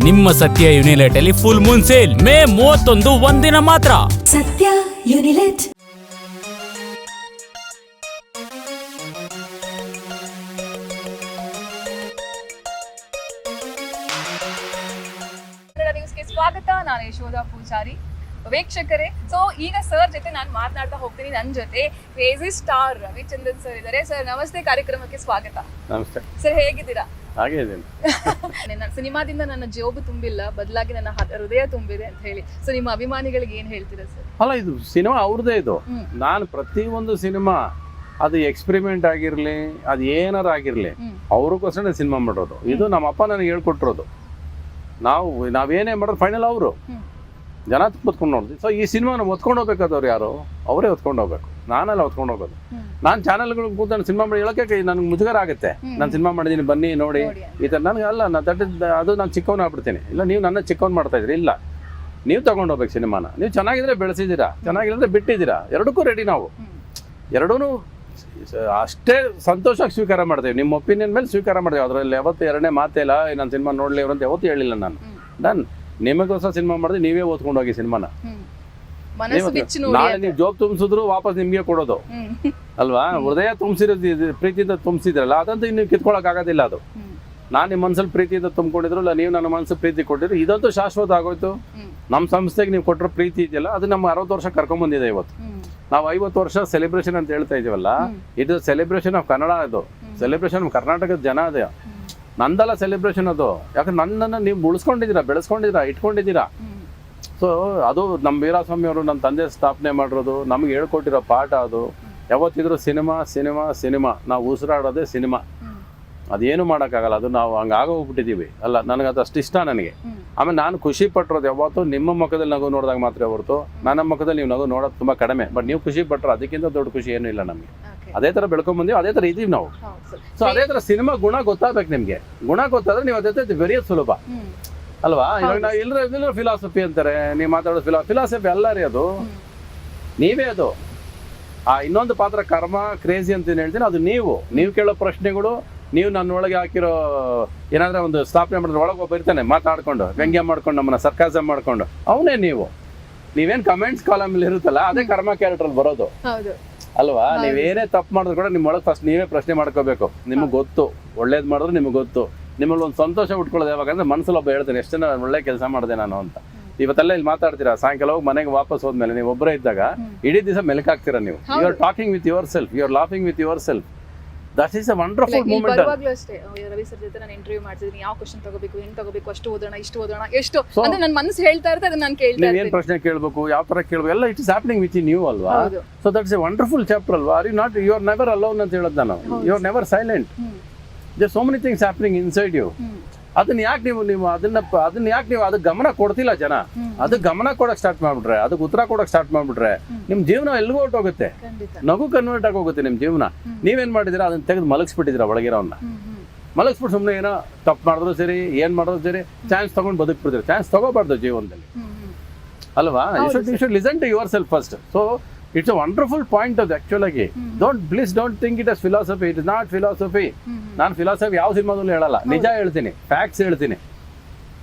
ನಿಮ್ಮ ಸತ್ಯ ಯುನಿಲೆಟ್ ಅಲ್ಲಿ ಫುಲ್ ಮೂನ್ ಸೇಲ್ ಮೇ 31 ಒಂದಿನ ಮಾತ್ರ. ಸತ್ಯ ಯುನಿಲೆಟ್. ನ್ಯೂಸ್ಗೆ ಸ್ವಾಗತ. ನಾನು ಯಶೋಧ ಪೂಜಾರಿ. ವೀಕ್ಷಕರೇ, ಸೊ ಈಗ ಸರ್ ಜೊತೆ ನಾನು ಮಾತನಾಡ್ತಾ ಹೋಗ್ತೀನಿ. ನನ್ನ ಜೊತೆ ಕ್ರೇಜಿ ಸ್ಟಾರ್ ರವಿಚಂದ್ರನ್ ಸರ್ ಇದ್ದಾರೆ. ಸರ್ ನಮಸ್ತೆ, ಕಾರ್ಯಕ್ರಮಕ್ಕೆ ಸ್ವಾಗತ. ನಮಸ್ತೆ ಸರ್, ಹೇಗಿದ್ದೀರಾ? ಹಾಗೆ ಇದ್ದೀನಿ. ನನ್ನ ಸಿನಿಮಾದಿಂದ ನನ್ನ ಜೋಬು ತುಂಬಿಲ್ಲ, ಬದಲಾಗಿ ನನ್ನ ಹೃದಯ ತುಂಬಿದೆ ಅಂತ ಹೇಳಿ. ಸೊ ನಿಮ್ಮ ಅಭಿಮಾನಿಗಳಿಗೆ ಏನ್ ಹೇಳ್ತೀರಾ ಸರ್? ಅಲ್ಲ, ಇದು ಸಿನಿಮಾ ಅವ್ರದ್ದೇ. ಇದು ನಾನು ಪ್ರತಿಯೊಂದು ಸಿನಿಮಾ ಅದು ಎಕ್ಸ್ಪೆರಿಮೆಂಟ್ ಆಗಿರ್ಲಿ, ಅದು ಏನಾರು ಆಗಿರ್ಲಿ, ಅವ್ರಿಗೋಸ್ಕರ ಸಿನಿಮಾ ಮಾಡೋದು. ಇದು ನಮ್ಮ ಅಪ್ಪ ನನಗೆ ಹೇಳ್ಕೊಟ್ಟಿರೋದು. ನಾವೇನೇ ಮಾಡೋದು ಫೈನಲ್ ಅವರು ಜನ ಹೊತ್ಕೊಂಡು ನೋಡಿದ್ವಿ. ಸೊ ಈ ಸಿನಿಮಾನ ಹೊತ್ಕೊಂಡು ಹೋಗ್ಬೇಕಾದವ್ರು ಯಾರು? ಅವರೇ ಹೊತ್ಕೊಂಡು ಹೋಗ್ಬೇಕು, ನಾನೆಲ್ಲ ಹೊತ್ಕೊಂಡು ಹೋಗೋದು. ನಾನು ಚಾನಲ್ಗಳು ಕೂತ್ಕೊಂಡು ಸಿನಿಮಾ ಮಾಡಿ ಹೇಳೋಕೆ ನನಗೆ ಮುಜುಗರ ಆಗುತ್ತೆ. ನಾನು ಸಿನಿಮಾ ಮಾಡಿದ್ದೀನಿ, ಬನ್ನಿ ನೋಡಿ ಈ ಥರ. ನನಗೆ ಅಲ್ಲ, ಅದು ನಾನು ಚಿಕ್ಕವನು ಆಗ್ಬಿಡ್ತೀನಿ. ಇಲ್ಲ, ನೀವು ನನ್ನ ಚಿಕ್ಕವನು ಮಾಡ್ತಾ ಇದ್ರಿ. ಇಲ್ಲ, ನೀವು ತಗೊಂಡು ಹೋಗ್ಬೇಕು ಸಿನಿಮಾನ. ನೀವು ಚೆನ್ನಾಗಿದ್ರೆ ಬೆಳೆಸಿದ್ದೀರಾ, ಚೆನ್ನಾಗಿಲ್ಲದ್ರೆ ಬಿಟ್ಟಿದ್ದೀರಾ. ಎರಡಕ್ಕೂ ರೆಡಿ. ನಾವು ಎರಡೂ ಅಷ್ಟೇ ಸಂತೋಷವಾಗಿ ಸ್ವೀಕಾರ ಮಾಡ್ತೇವೆ. ನಿಮ್ಮ ಒಪಿನಿಯನ್ ಮೇಲೆ ಸ್ವೀಕಾರ ಮಾಡ್ತೇವೆ. ಅದರಲ್ಲಿ ಯಾವತ್ತು ಎರಡನೇ ಮಾತೇ ಇಲ್ಲ, ನಾನು ಸಿನಿಮಾ ನೋಡಲಿ ಅವ್ರಂತ ಯಾವತ್ತೂ ಹೇಳಿಲ್ಲ ನಾನು ನಿಮಗೋಸ್ಕರ ಸಿನಿಮಾ ಮಾಡಿದ್ರೆ ನೀವೇ ಓದ್ಕೊಂಡು ಹೋಗಿ ಸಿನಿಮಾನ. ನಾಳೆ ನೀವು ಜೋಬ್ ತುಂಬಿಸಿದ್ರು ವಾಪಸ್ ನಿಮ್ಗೆ ಕೊಡೋದು ಅಲ್ವಾ? ಹೃದಯ ತುಂಬಿಸಿರೋದು ಪ್ರೀತಿಯಿಂದ ತುಂಬಿಸಿದ್ರಲ್ಲ, ಅದಂತೂ ನೀವು ಕಿತ್ಕೊಳಕ್ ಆಗೋದಿಲ್ಲ. ಅದು ನಾನು ನಿಮ್ಮ ಮನಸ್ಸಲ್ಲಿ ಪ್ರೀತಿಯಿಂದ ತುಂಬಿಕೊಂಡಿದ್ರು, ಇಲ್ಲ ನೀವು ನನ್ನ ಮನಸ್ಸು ಪ್ರೀತಿ ಕೊಟ್ಟಿದ್ರು, ಇದಂತೂ ಶಾಶ್ವತ ಆಗೋಯ್ತು. ನಮ್ಮ ಸಂಸ್ಥೆಗೆ ನೀವು ಕೊಟ್ಟರು ಪ್ರೀತಿ ಇದೆಯಲ್ಲ, ಅದು ನಮ್ಮ 60 ವರ್ಷ ಕರ್ಕೊಂಡ್ಬಂದಿದೆ. ಇವತ್ತು ನಾವು 50 ವರ್ಷ ಸೆಲೆಬ್ರೇಷನ್ ಅಂತ ಹೇಳ್ತಾ ಇದೀವಲ್ಲ, ಇದು ಸೆಲೆಬ್ರೇಷನ್ ಆಫ್ ಕನ್ನಡ. ಇದು ಸೆಲೆಬ್ರೇಷನ್ ಆಫ್ ಕರ್ನಾಟಕದ ಜನ. ಅದೇ ನಂದಲ್ಲ ಸೆಲೆಬ್ರೇಷನ್ ಅದು. ಯಾಕಂದ್ರೆ ನನ್ನನ್ನು ನೀವು ಉಳಿಸ್ಕೊಂಡಿದ್ದೀರಾ, ಬೆಳೆಸ್ಕೊಂಡಿದ್ದೀರಾ, ಇಟ್ಕೊಂಡಿದ್ದೀರಾ. ಸೊ ಅದು ನಮ್ಮ ವೀರಸ್ವಾಮಿ ಅವರು ನನ್ನ ತಂದೆ ಸ್ಥಾಪನೆ ಮಾಡಿರೋದು, ನಮ್ಗೆ ಹೇಳ್ಕೊಟ್ಟಿರೋ ಪಾಠ ಅದು. ಯಾವತ್ತಿದ್ರು ಸಿನಿಮಾ ಸಿನಿಮಾ ಸಿನಿಮಾ, ನಾವು ಉಸಿರಾಡೋದೇ ಸಿನಿಮಾ. ಅದೇನು ಮಾಡೋಕ್ಕಾಗಲ್ಲ, ಅದು ನಾವು ಹಂಗೆ ಆಗೋಗ್ಬಿಟ್ಟಿದ್ದೀವಿ. ಅಲ್ಲ, ನನಗೆ ಅದು ಅಷ್ಟು ಇಷ್ಟ ನನಗೆ. ಆಮೇಲೆ ನಾನು ಖುಷಿ ಪಟ್ಟಿರೋದು ಯಾವತ್ತೂ ನಿಮ್ಮ ಮುಖದಲ್ಲಿ ನಗು ನೋಡಿದಾಗ ಮಾತ್ರ ಹೊರತು ನನ್ನ ಮುಖದಲ್ಲಿ ನೀವು ನಗು ನೋಡೋದು ತುಂಬ ಕಡಿಮೆ. ಬಟ್ ನೀವು ಖುಷಿ ಪಟ್ಟರೆ ಅದಕ್ಕಿಂತ ದೊಡ್ಡ ಖುಷಿ ಏನೂ ಇಲ್ಲ ನಮಗೆ. ಅದೇ ಥರ ಬೆಳ್ಕೊಂಬಂದೀವಿ, ಅದೇ ಥರ ಇದ್ದೀವಿ ನಾವು. ಸೊ ಅದೇ ಥರ ಸಿನಿಮಾ ಗುಣ ಗೊತ್ತಾಗಬೇಕು ನಿಮಗೆ. ಗುಣ ಗೊತ್ತಾದ್ರೆ ನೀವು ಅದೇ ಬೆರೆಯೋದು ಸುಲಭ ಅಲ್ವಾ? ಇವಾಗ ನಾವು ಎಲ್ಲರೂ ಫಿಲಾಸಫಿ ಅಂತಾರೆ, ನೀವು ಮಾತಾಡೋದು ಫಿಲಾಸಫಿ ಅಲ್ಲ ರೀ, ಅದು ನೀವೇ. ಅದು ಇನ್ನೊಂದು ಪಾತ್ರ ಕರ್ಮ, ಕ್ರೇಜಿ ಅಂತ ಹೇಳ್ತೀನಿ, ಅದು ನೀವು ಕೇಳೋ ಪ್ರಶ್ನೆಗಳು. ನೀವು ನನ್ನೊಳಗೆ ಹಾಕಿರೋ ಏನಾದ್ರೆ ಒಂದು ಸ್ಥಾಪನೆ ಮಾಡಿದ್ರೆ ಒಳಗೆ ಒಬ್ಬ ಇರ್ತಾನೆ ಮಾತಾಡ್ಕೊಂಡು, ವ್ಯಂಗ್ಯ ಮಾಡ್ಕೊಂಡು, ನಮ್ಮನ್ನ ಸರ್ಕಾಸಮ್ ಮಾಡ್ಕೊಂಡು, ಅವನೇ ನೀವೇನು ಕಮೆಂಟ್ಸ್ ಕಾಲಮಲ್ಲಿ ಇರುತ್ತಲ್ಲ, ಅದೇ ಕರ್ಮ ಕ್ಯಾರೆಕ್ಟರ್ ಬರೋದು ಅಲ್ವಾ? ನೀವೇನೇ ತಪ್ಪು ಮಾಡಿದ್ರು ಕೂಡ ನಿಮ್ಮೊಳಗೆ ಫಸ್ಟ್ ನೀವೇ ಪ್ರಶ್ನೆ ಮಾಡ್ಕೋಬೇಕು. ನಿಮಗೆ ಗೊತ್ತು, ಒಳ್ಳೇದು ಮಾಡಿದ್ರೆ ನಿಮಗೆ ಗೊತ್ತು. ನಿಮ್ಮಲ್ಲಿ ಒಂದು ಸಂತೋಷ ಉಟ್ಕೊಳ್ಳೋದು ಯಾವಾಗಂದ್ರೆ ಮನಸ್ಸಲ್ಲಿ ಒಬ್ಬ ಹೇಳ್ತಾನೆ, ಎಷ್ಟು ಜನ ಒಳ್ಳೆ ಕೆಲಸ ಮಾಡಿದೆ ನಾನು ಅಂತ. ಇವತ್ತೆಲ್ಲ ಇಲ್ಲಿ ಮಾತಾಡ್ತೀರಾ, ಸಾಯಂಕಾಲ ಹೋಗಿ ಮನೆಗೆ ವಾಪಸ್ ಹೋದ್ಮೇಲೆ ನೀವು ಒಬ್ಬರೇ ಇದ್ದಾಗ ಇಡೀ ದಿವಸ ಮೆಲುಕಾಗ್ತೀರಾ ನೀವು. You are talking with yourself, you are laughing with yourself. That is a wonderful moment. ಅಷ್ಟೇ ರವಿ ಸರ್ ಜೊತೆ ನಾನು ಇಂಟರ್ವ್ಯೂ ಮಾಡ್ತಿದ್ದೀನಿ, ಯಾವ ಕ್ವಶನ್ ತಗೋಬೇಕು, ಹೆಂಗ್ ತಗೋಬೇಕು, ಅಷ್ಟು ಓದೋಣ, ಇಷ್ಟು ಓದೋಣ, ಎಷ್ಟು ಅಂದ್ರೆ ನನ್ನ ಮನಸ್ಸು ಹೇಳ್ತಾ ಇರುತ್ತೆ, ಅದನ್ನ ನಾನು ಕೇಳ್ತಾ ಇರ್ತೀನಿ. ಏನ್ ಪ್ರಶ್ನೆ ಕೇಳಬೇಕು, ಯಾವ ತರ ಕೇಳಬೇಕು, ಎಲ್ಲ it is happening with in you ಅಲ್ವಾ? So that is a wonderful chapter ಅಲ್ವಾ? Are you not, you are never alone ಅಂತ ಹೇಳೋದು ನಾನು. You are never silent. There so many things happening inside you. ಅದನ್ನ ಯಾಕೆ ನೀವು ಅದಕ್ಕೆ ಗಮನ ಕೊಡ್ತಿಲ್ಲ ಜನ? ಅದಕ್ಕೆ ಗಮನ ಕೊಡಕ್ ಸ್ಟಾರ್ಟ್ ಮಾಡ್ಬಿಟ್ರೆ, ಅದಕ್ಕೆ ಉತ್ತರ ಕೊಡಕ್ ಸ್ಟಾರ್ಟ್ ಮಾಡ್ಬಿಟ್ರೆ, ನಿಮ್ ಜೀವನ ಎಲ್ಲಿಗೂ ಹೊರಟೋಗುತ್ತೆ. ನಗು ಕನ್ವರ್ಟ್ ಆಗೋಗುತ್ತೆ ನಿಮ್ ಜೀವನ. ನೀವೇನ್ ಮಾಡಿದಿರಾ, ಅದನ್ನ ತೆಗೆದು ಮಲಗಿಸ್ಬಿಟ್ಟಿದ್ದೀರಾ ಒಳಗಿರೋನ್ನ. ಮಲಗಿಸ್ಬಿಟ್ಟು ಸುಮ್ಮನೆ ಏನೋ ತಪ್ಪು ಮಾಡಿದ್ರು ಸರಿ, ಏನ್ ಮಾಡಿದ್ರು ಸರಿ, ಚಾನ್ಸ್ ತಗೊಂಡು ಬದುಕ್ಬಿಡ್ತೀರಿ. ಚಾನ್ಸ್ ತಗೋಬಾರ್ದು ಜೀವನದಲ್ಲಿ ಅಲ್ವಾ? You should listen to yourself first. So it's a wonderful point ಅದು ಆಕ್ಚುಲಾಗಿ. Don't think it as philosophy. It is not philosophy. ನಾನು ಫಿಲಾಸಫಿ ಯಾವ ಸಿನಿಮಾದಲ್ಲೂ ಹೇಳಲ್ಲ, ನಿಜ ಹೇಳ್ತೀನಿ, ಫ್ಯಾಕ್ಟ್ಸ್ ಹೇಳ್ತೀನಿ,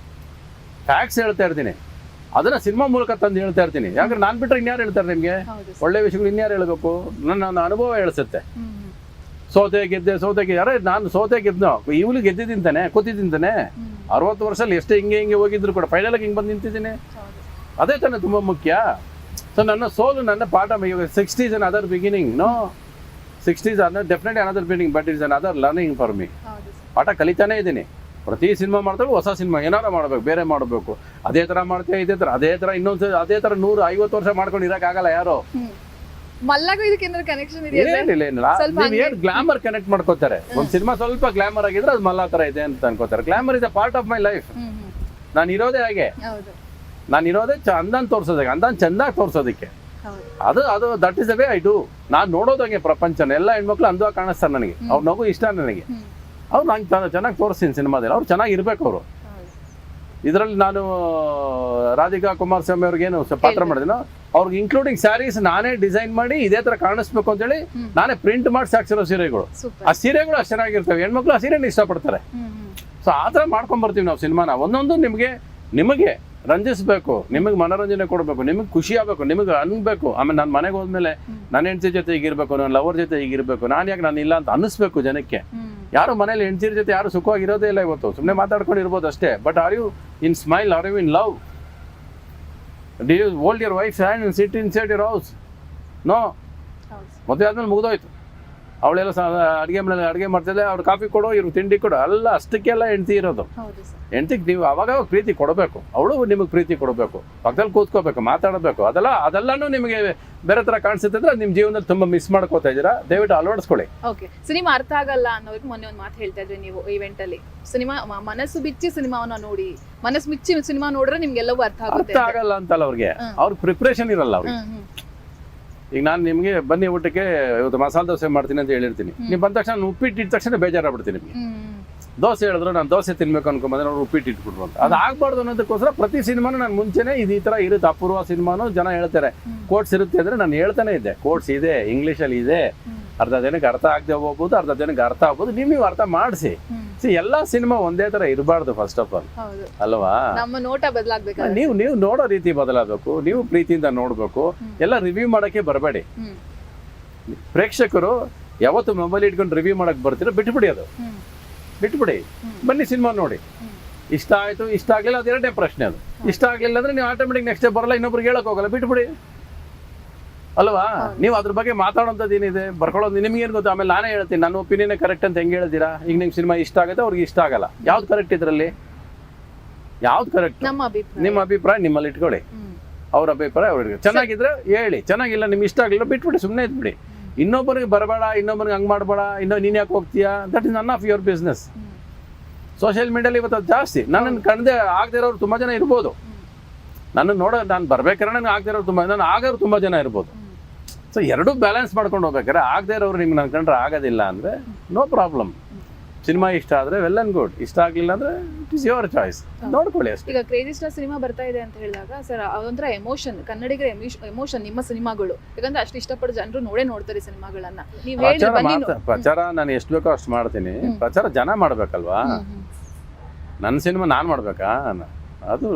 ಫ್ಯಾಕ್ಟ್ಸ್ ಹೇಳ್ತಾ ಇರ್ತೀನಿ. ಅದನ್ನ ಸಿನಿಮಾ ಮೂಲಕ ತಂದು ಹೇಳ್ತಾ ಇರ್ತೀನಿ. ಯಾಕಂದ್ರೆ ನಾನು ಬಿಟ್ಟರೆ ಇನ್ಯಾರು ಹೇಳ್ತಾರೆ ನಿಮಗೆ? ಒಳ್ಳೆ ವಿಷಯಗಳು ಇನ್ಯಾರು ಹೇಳ್ಬೇಕು? ನನ್ನ ಅನುಭವ ಹೇಳಿಸುತ್ತೆ. ಸೋತೆ ಗೆದ್ದೆ ಯಾರೇ, ನಾನು ಸೋತೆ ಗೆದ್ನೋ, ಇವಳು ಗೆದ್ದಿದ್ದೀನಿ ತಾನೆ, ಕೂತಿದ್ದೀನಿ ತಾನೆ. 60 ವರ್ಷದಲ್ಲಿ ಎಷ್ಟೇ ಹಿಂಗೆ ಹೋಗಿದ್ರು ಕೂಡ ಫೈನಲಾಗಿ ಹಿಂಗೆ ಬಂದು ನಿಂತಿದ್ದೀನಿ. ಅದೇ ತಾನೆ ತುಂಬ ಮುಖ್ಯ. ಸೊ ನನ್ನ ಸೋಲು ನನ್ನ ಪಾಠ. 60s another beginning. No, 60s are definitely another beginning, but it's another learning for me. ಪಾಠ ಕಲಿತಾನೇ ಇದ್ದೀನಿ. ಪ್ರತಿ ಸಿನಿಮಾ ಮಾಡ್ತಾಗ ಹೊಸ ಸಿನಿಮಾ ಏನಾರ ಮಾಡಬೇಕು, ಬೇರೆ ಮಾಡಬೇಕು. ಅದೇ ಥರ ಮಾಡ್ತೇವೆ, ಅದೇ ಥರ ಇನ್ನೊಂದು ಅದೇ ಥರ 150 ವರ್ಷ ಮಾಡ್ಕೊಂಡು ಇರೋಕ್ಕಾಗಲ್ಲ ಯಾರು. ಮಲ್ಲಗೂ ಇದಕ್ಕೆ ಕನೆಕ್ಷನ್ ಇದೆ? ಏನಿಲ್ಲ, ನೀವು ಏನು ಗ್ಲಾಮರ್ ಕನೆಕ್ಟ್ ಮಾಡ್ಕೋತಾರೆ. ಒಂದು ಸಿನಿಮಾ ಸ್ವಲ್ಪ ಗ್ಲಾಮರ್ ಆಗಿದ್ರೆ ಅದು ಮಲ್ಲ ಥರ ಇದೆ ಅಂತ ಅನ್ಕೋತಾರೆ. Glamour is a part of my life. ನಾನು ಇರೋದೇ ಹಾಗೆ. ನಾನು ಇರೋದೇ ಅಂದಾನ್ ತೋರ್ಸೋದಕ್ಕೆ, ಅಂದಾನ್ ಚೆಂದಾಗಿ ತೋರ್ಸೋದಕ್ಕೆ. ಅದು that is the way I do. ನಾನು ನೋಡೋದಂಗೆ ಪ್ರಪಂಚನ. ಎಲ್ಲ ಹೆಣ್ಮಕ್ಳು ಅಂದವಾಗಿ ಕಾಣಿಸ್ತಾರೆ ನನಗೆ. ಅವ್ರ ನಗು ಇಷ್ಟ ನನಗೆ. ಅವ್ರು ನಂಗೆ ಚೆನ್ನಾಗಿ ತೋರಿಸ್ತೀನಿ ಸಿನಿಮಾದಲ್ಲಿ. ಅವ್ರು ಚೆನ್ನಾಗಿರ್ಬೇಕು. ಅವರು ಇದರಲ್ಲಿ ನಾನು ರಾಧಿಕಾ ಕುಮಾರಸ್ವಾಮಿ ಅವ್ರಿಗೇನು ಪಾತ್ರ ಮಾಡಿದಿನೋ, ಅವ್ರಿಗೆ ಇನ್ಕ್ಲೂಡಿಂಗ್ ಸ್ಯಾರೀಸ್ ನಾನೇ ಡಿಸೈನ್ ಮಾಡಿ ಇದೇ ತರ ಕಾಣಿಸ್ಬೇಕು ಅಂತೇಳಿ ನಾನೇ ಪ್ರಿಂಟ್ ಮಾಡಿ ಸಾಕ್ಸಿರೋ ಸೀರೆಗಳು. ಆ ಸೀರೆಗಳು ಅಷ್ಟು ಚೆನ್ನಾಗಿರ್ತವೆ. ಹೆಣ್ಮಕ್ಳು ಆ ಸೀರೆನ ಇಷ್ಟಪಡ್ತಾರೆ. ಸೊ ಆ ಥರ ಮಾಡ್ಕೊಂಬರ್ತೀವಿ ನಾವು ಸಿನಿಮಾನ. ಒಂದೊಂದು ನಿಮಗೆ ರಂಜಿಸ್ಬೇಕು, ನಿಮಗೆ ಮನೋರಂಜನೆ ಕೊಡಬೇಕು, ನಿಮಗೆ ಖುಷಿ ಆಗಬೇಕು, ನಿಮಗೆ ಅನ್ಬೇಕು. ಆಮೇಲೆ ನಾನು ಮನೆಗೆ ಹೋದ್ಮೇಲೆ ನನ್ನ ಹೆಂಡತಿ ಜೊತೆ ಹೀಗಿರ್ಬೇಕು, ನನ್ನ ಲವರ್ ಜೊತೆ ಹೀಗಿರ್ಬೇಕು, ನಾನು ಯಾಕೆ ನಾನು ಇಲ್ಲ ಅಂತ ಅನ್ನಿಸ್ಬೇಕು ಜನಕ್ಕೆ. ಯಾರು ಮನೇಲಿ ಹೆಂಡತಿರ ಜೊತೆ ಯಾರು ಸುಖವಾಗಿರೋದೇ ಇಲ್ಲ ಇವತ್ತು, ಸುಮ್ಮನೆ ಮಾತಾಡ್ಕೊಂಡು ಇರ್ಬೋದು ಅಷ್ಟೇ. But are you in smile, are you in love? Do you hold your wife hand and sit inside your house? No. ಮದುವೆ ಆದ್ಮೇಲೆ ಮುಗಿದೋಯ್ತು. ಅವಳೆಲ್ಲ ಅಡುಗೆ ಮಾಡ್ತಿದ್ದೆ, ಅವ್ರು ಕಾಫಿ ಕೊಡೋ, ಇವ್ರು ತಿಂಡಿ ಕೊಡೋ, ಅಲ್ಲ ಅಷ್ಟಕ್ಕೆಲ್ಲ ಹೆಂಡತಿ ಇರೋದು. ಹೆಂಡತಿಗೆ ನೀವು ಅವಾಗ ಪ್ರೀತಿ ಕೊಡಬೇಕು, ಅವಳು ನಿಮಗೆ ಪ್ರೀತಿ ಕೊಡಬೇಕು, ಪಕ್ಕದಲ್ಲಿ ಕೂತ್ಕೋಬೇಕು, ಮಾತಾಡಬೇಕು. ಅದೆಲ್ಲನೂ ನಿಮಗೆ ಬೇರೆ ಥರ ಕಾಣಿಸುತ್ತೆ. ನಿಮ್ಮ ಜೀವನದಲ್ಲಿ ತುಂಬ ಮಿಸ್ ಮಾಡ್ಕೋತಾ ಇದ್ದೀರಾ, ದಯವಿಟ್ಟು ಅಳವಡಿಸ್ಕೊಳ್ಳಿ. ಓಕೆ, ಸಿನಿಮಾ ಅರ್ಥ ಆಗಲ್ಲ ಅನ್ನೋದಕ್ಕೆ ಮೊನ್ನೆ ಒಂದು ಮಾತು ಹೇಳ್ತಾ ಇದ್ರಿ ನೀವು ಇವೆಂಟ್ ಅಲ್ಲಿ. ಸಿನಿಮಾ ಮನಸ್ಸು ಬಿಚ್ಚಿ ಸಿನಿಮಾವನ್ನ ನೋಡಿ, ಮನಸ್ಸು ಬಿಚ್ಚಿ ಸಿನಿಮಾ ನೋಡಿದ್ರೆ ನಿಮ್ಗೆಲ್ಲವೂ ಅರ್ಥ ಆಗುತ್ತೆ. ಅರ್ಥ ಆಗಲ್ಲ ಅಂತಲ್ಲ ಅವ್ರಿಗೆ, ಅವ್ರ ಪ್ರಿಪ್ರೇಷನ್ ಇರಲ್ಲ ಅವ್ರಿಗೆ. ಈಗ ನಾನು ನಿಮಗೆ ಬನ್ನಿ ಊಟಕ್ಕೆ ಇವತ್ತು ಮಸಾಲೆ ದೋಸೆ ಮಾಡ್ತೀನಿ ಅಂತ ಹೇಳಿರ್ತೀನಿ, ನೀವು ಬಂದ ತಕ್ಷಣ ಉಪ್ಪಿಟ್ಟು ಇಟ್ಟ ತಕ್ಷಣ ಬೇಜಾರಾಗ್ಬಿಡ್ತೀನಿ ನಿಮಗೆ. ದೋಸೆ ಹೇಳಿದ್ರು ನಾನು ದೋಸೆ ತಿನ್ಬೇಕು ಅನ್ಕೊಂಬಂದ್ರೆ ಅವ್ರು ಉಪ್ಪಿಟ್ಟು ಇಟ್ಬಿಟ್ರು ಅಂತ. ಅದು ಆಗ್ಬಾರ್ದು ಅನ್ನೋದಕ್ಕೋಸ್ಕರ ಪ್ರತಿ ಸಿನಿಮಾನು ನಾನು ಮುಂಚೆನೇ ಇದು ಈ ಥರ ಇರುತ್ತೆ. ಅಪೂರ್ವ ಸಿನಿಮಾನು ಜನ ಹೇಳ್ತಾರೆ ಕೋಟ್ಸ್ ಇರುತ್ತೆ ಅಂದರೆ ನಾನು ಹೇಳ್ತಾನೆ ಇದ್ದೆ, ಕೋಟ್ಸ್ ಇದೆ, ಇಂಗ್ಲೀಷಲ್ಲಿ ಇದೆ, ಅರ್ಧ ಜನಕ್ಕೆ ಅರ್ಥ ಆಗದೆ ಹೋಗ್ಬೋದು, ಅರ್ಧ ಜನಕ್ಕೆ ಅರ್ಥ ಆಗ್ಬೋದು. ನೀವು ಅರ್ಥ ಮಾಡಿಸಿ. ಎಲ್ಲ ಸಿನಿಮಾ ಒಂದೇ ತರ ಇರಬಾರ್ದು ಫಸ್ಟ್ ಆಫ್ ಆಲ್, ಅಲ್ವಾ? ನಮ್ಮ ನೋಟ ಬದಲಾಗಬೇಕು. ನೀವು ನೋಡೋ ರೀತಿ ಬದಲಾಗಬೇಕು, ನೀವು ಪ್ರೀತಿಯಿಂದ ನೋಡ್ಬೇಕು. ಎಲ್ಲ ರಿವ್ಯೂ ಮಾಡಕ್ಕೆ ಬರಬೇಡಿ. ಪ್ರೇಕ್ಷಕರು ಯಾವತ್ತು ಮೊಬೈಲ್ ಇಟ್ಕೊಂಡು ರಿವ್ಯೂ ಮಾಡಕ್ ಬರ್ತೀರೋ ಬಿಟ್ಬಿಡಿ, ಅದು ಬಿಟ್ಬಿಡಿ. ಬನ್ನಿ ಸಿನಿಮಾ ನೋಡಿ, ಇಷ್ಟ ಆಯ್ತು ಇಷ್ಟ ಆಗ್ಲಿಲ್ಲ ಅದು ಎರಡನೇ ಪ್ರಶ್ನೆ. ಅದು ಇಷ್ಟ ಆಗ್ಲಿಲ್ಲ ಅಂದ್ರೆ ನೀವು ಆಟೋಮೆಟಿಕ್ ನೆಕ್ಸ್ಟ್ ಡೇ ಬರಲ್ಲ, ಇನ್ನೊಬ್ರಿಗೆ ಹೇಳಕ್ ಹೋಗಲ್ಲ, ಬಿಟ್ಬಿಡಿ, ಅಲ್ವಾ? ನೀವು ಅದ್ರ ಬಗ್ಗೆ ಮಾತಾಡೋಂಥದ್ದು ಏನಿದೆ, ಬರ್ಕೊಳ್ಳೋದು ನಿಮ್ಗೇನು ಗೊತ್ತು. ಆಮೇಲೆ ನಾನೇ ಹೇಳ್ತೀನಿ ನನ್ನ ಒಪಿನಿಯನ್ ಕರೆಕ್ಟ್ ಅಂತ ಹೆಂಗೆ ಹೇಳ್ತೀರಾ? ಈಗ ನಿಮ್ಗೆ ಸಿನಿಮಾ ಇಷ್ಟ ಆಗುತ್ತೆ, ಅವ್ರಿಗೆ ಇಷ್ಟ ಆಗಲ್ಲ. ಯಾವ್ದು ಕರೆಕ್ಟ್ ಇದರಲ್ಲಿ? ಯಾವ್ದು ಕರೆಕ್ಟ್? ನಿಮ್ಮ ಅಭಿಪ್ರಾಯ ನಿಮ್ಮಲ್ಲಿ ಇಟ್ಕೊಳ್ಳಿ, ಅವ್ರ ಅಭಿಪ್ರಾಯ ಅವ್ರಿಗೆ. ಚೆನ್ನಾಗಿದ್ರೆ ಹೇಳಿ, ಚೆನ್ನಾಗಿಲ್ಲ ನಿಮ್ಗೆ ಇಷ್ಟ ಆಗಲಿಲ್ಲ ಬಿಟ್ಬಿಡಿ, ಸುಮ್ಮನೆ ಇದ್ಬಿಡಿ. ಇನ್ನೊಬ್ಬರಿಗೆ ಬರಬೇಡ, ಇನ್ನೊಬ್ಬರಿಗೆ ಹಂಗೆ ಮಾಡಬೇಡ, ನೀನು ಯಾಕೆ ಹೋಗ್ತೀಯಾ, that is none of your business. Social ಮೀಡಿಯಲ್ಲಿ ಇವತ್ತು ಅದು ಜಾಸ್ತಿ. ನನ್ನನ್ನು ಕಂಡೇ ಆಗದೆ ಇರೋರು ತುಂಬ ಜನ ಇರ್ಬೋದು, ನನ್ನ ನಾನು ಬರ್ಬೇಕಾದ್ರೆ ನನಗೆ ಆಗದೆ ಇರೋರು ನಾನು ಆಗೋರು ತುಂಬ ಜನ ಇರ್ಬೋದು. ಸೊ ಎರಡೂ ಬ್ಯಾಲೆನ್ಸ್ ಮಾಡ್ಕೊಂಡು ಹೋಗ್ಬೇಕಾದ್ರೆ ಆಗದೆ ಇರೋರು ನಿಮ್ಗೆ ನನ್ನ ಕಂಡ್ರೆ ಆಗೋದಿಲ್ಲ ಅಂದರೆ ನೋ ಪ್ರಾಬ್ಲಮ್. ಸಿನಿಮಾ ಇಷ್ಟ ಆದರೆ ವೆಲ್ ಆ್ಯಂಡ್ ಗುಡ್, ಇಷ್ಟ ಆಗಲಿಲ್ಲ ಅಂದರೆ ಇಟ್ ಇಸ್ ಯುವರ್ ಚಾಯ್ಸ್, ನೋಡ್ಕೊಳ್ಳಿ ಅಷ್ಟೇ. ಈಗ ಕ್ರೇಜಿ ಸ್ಟಾರ್ ಸಿನಿಮಾ ಬರ್ತಾ ಇದೆ ಅಂತ ಹೇಳಿದಾಗ ಸರ್ ಅದೊಂಥರ ಎಮೋಷನ್, ಕನ್ನಡಿಗರ ಎಮೋಷನ್ ನಿಮ್ಮ ಸಿನಿಮಾಗಳು. ಯಾಕಂದ್ರೆ ಅಷ್ಟು ಇಷ್ಟಪಟ್ಟು ಜನರು ನೋಡ್ತಾರೆ ಸಿನಿಮಾಗಳನ್ನ. ಪ್ರಚಾರ ನಾನು ಎಷ್ಟು ಬೇಕೋ ಅಷ್ಟು ಮಾಡ್ತೀನಿ. ಪ್ರಚಾರ ಜನ ಮಾಡ್ಬೇಕಲ್ವಾ? ನನ್ನ ಸಿನಿಮಾ ನಾನು ಮಾಡ್ಬೇಕಾ? ಅದು